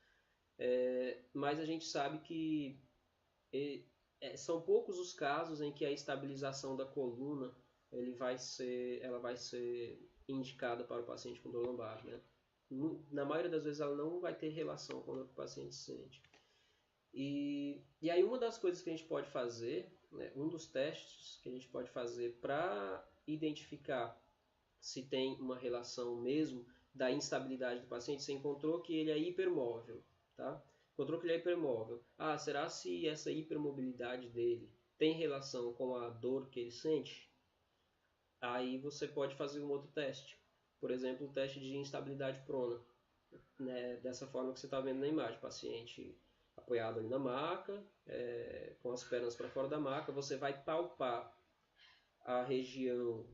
Mas a gente sabe que são poucos os casos em que a estabilização da coluna ela vai ser indicada para o paciente com dor lombar, né? Na maioria das vezes ela não vai ter relação com o que o paciente sente. E aí uma das coisas que a gente pode fazer, né, um dos testes que a gente pode fazer para identificar se tem uma relação mesmo da instabilidade do paciente, você encontrou que ele é hipermóvel, tá? Encontrou que ele é hipermóvel. Ah, será se essa hipermobilidade dele tem relação com a dor que ele sente? Aí você pode fazer um outro teste. Por exemplo, o teste de instabilidade prona, né? Dessa forma que você está vendo na imagem. Paciente apoiado ali na maca, com as pernas para fora da maca, você vai palpar a região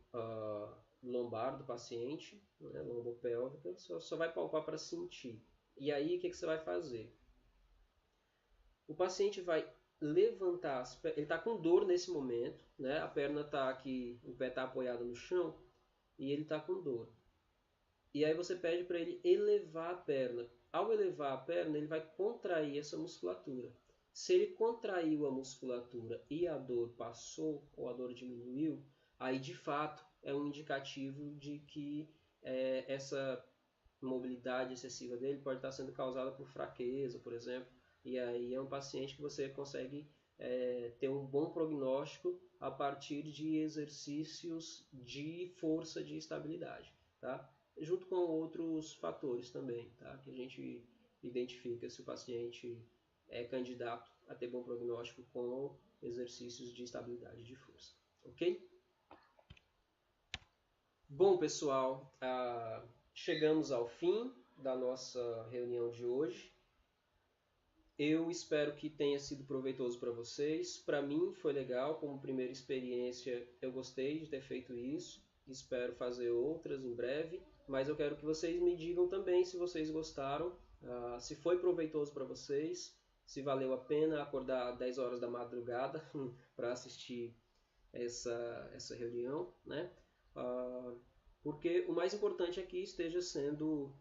lombar do paciente, né, lombopélvica, só vai palpar para sentir. E aí, o que você vai fazer? O paciente vai levantar as pernas, ele está com dor nesse momento, né? A perna está aqui, o pé está apoiado no chão e ele está com dor. E aí você pede para ele elevar a perna. Ao elevar a perna, ele vai contrair essa musculatura. Se ele contraiu a musculatura e a dor passou ou a dor diminuiu, aí de fato é um indicativo de que essa mobilidade excessiva dele pode estar sendo causada por fraqueza, por exemplo. E aí é um paciente que você consegue ter um bom prognóstico a partir de exercícios de força de estabilidade, tá? Junto com outros fatores também, tá? Que a gente identifica se o paciente é candidato a ter bom prognóstico com exercícios de estabilidade de força, ok? Bom, pessoal, chegamos ao fim da nossa reunião de hoje. Eu espero que tenha sido proveitoso para vocês. Para mim foi legal, como primeira experiência eu gostei de ter feito isso. Espero fazer outras em breve, mas eu quero que vocês me digam também se vocês gostaram, se foi proveitoso para vocês, se valeu a pena acordar 10 horas da madrugada para assistir essa reunião, né? Porque o mais importante é que esteja sendo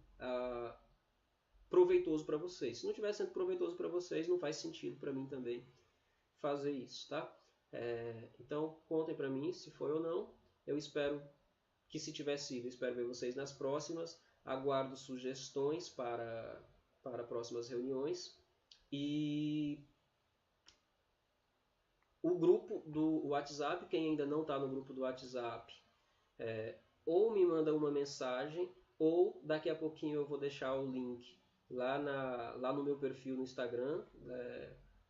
proveitoso para vocês. Se não estiver sendo proveitoso para vocês, não faz sentido para mim também fazer isso, tá? Então, contem para mim se foi ou não. Eu espero que, se tiver sido, espero ver vocês nas próximas. Aguardo sugestões para próximas reuniões. E o grupo do WhatsApp, quem ainda não está no grupo do WhatsApp, ou me manda uma mensagem, ou daqui a pouquinho eu vou deixar o link lá no meu perfil no Instagram.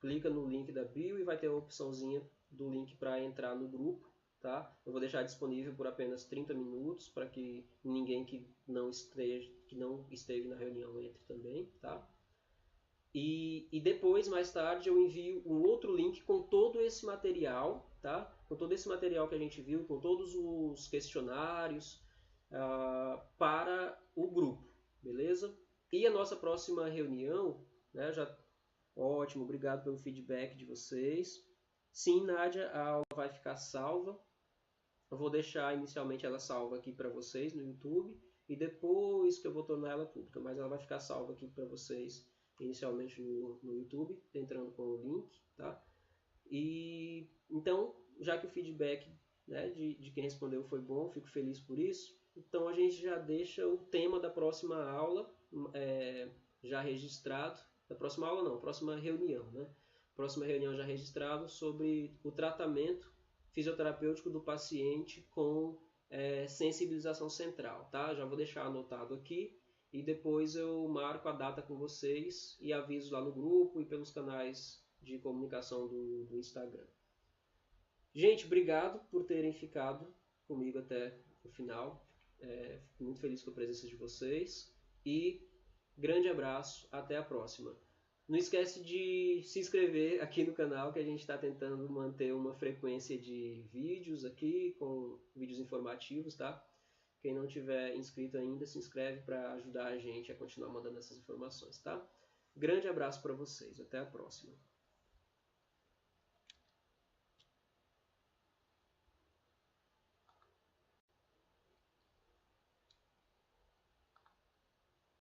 Clica no link da bio e vai ter a opçãozinha do link para entrar no grupo. Tá? Eu vou deixar disponível por apenas 30 minutos para que ninguém que não esteve na reunião entre também. Tá? E depois, mais tarde, eu envio um outro link com todo esse material, tá? Com todo esse material que a gente viu, com todos os questionários para o grupo, beleza? E a nossa próxima reunião, né, ótimo, obrigado pelo feedback de vocês. Sim, Nádia, a aula vai ficar salva. Eu vou deixar inicialmente ela salva aqui para vocês no YouTube e depois que eu vou tornar ela pública, mas ela vai ficar salva aqui para vocês inicialmente no YouTube, entrando com o link, tá? E então, já que o feedback, né, de quem respondeu foi bom, fico feliz por isso. Então a gente já deixa o tema da próxima aula já registrado. Da próxima aula não, próxima reunião, né? Próxima reunião já registrado sobre o tratamento fisioterapêutico do paciente com sensibilização central, tá? Já vou deixar anotado aqui e depois eu marco a data com vocês e aviso lá no grupo e pelos canais de comunicação do Instagram. Gente, obrigado por terem ficado comigo até o final. Fico muito feliz com a presença de vocês e grande abraço, até a próxima. Não esquece de se inscrever aqui no canal, que a gente está tentando manter uma frequência de vídeos aqui, com vídeos informativos, tá? Quem não tiver inscrito ainda, se inscreve para ajudar a gente a continuar mandando essas informações, tá? Grande abraço para vocês, até a próxima.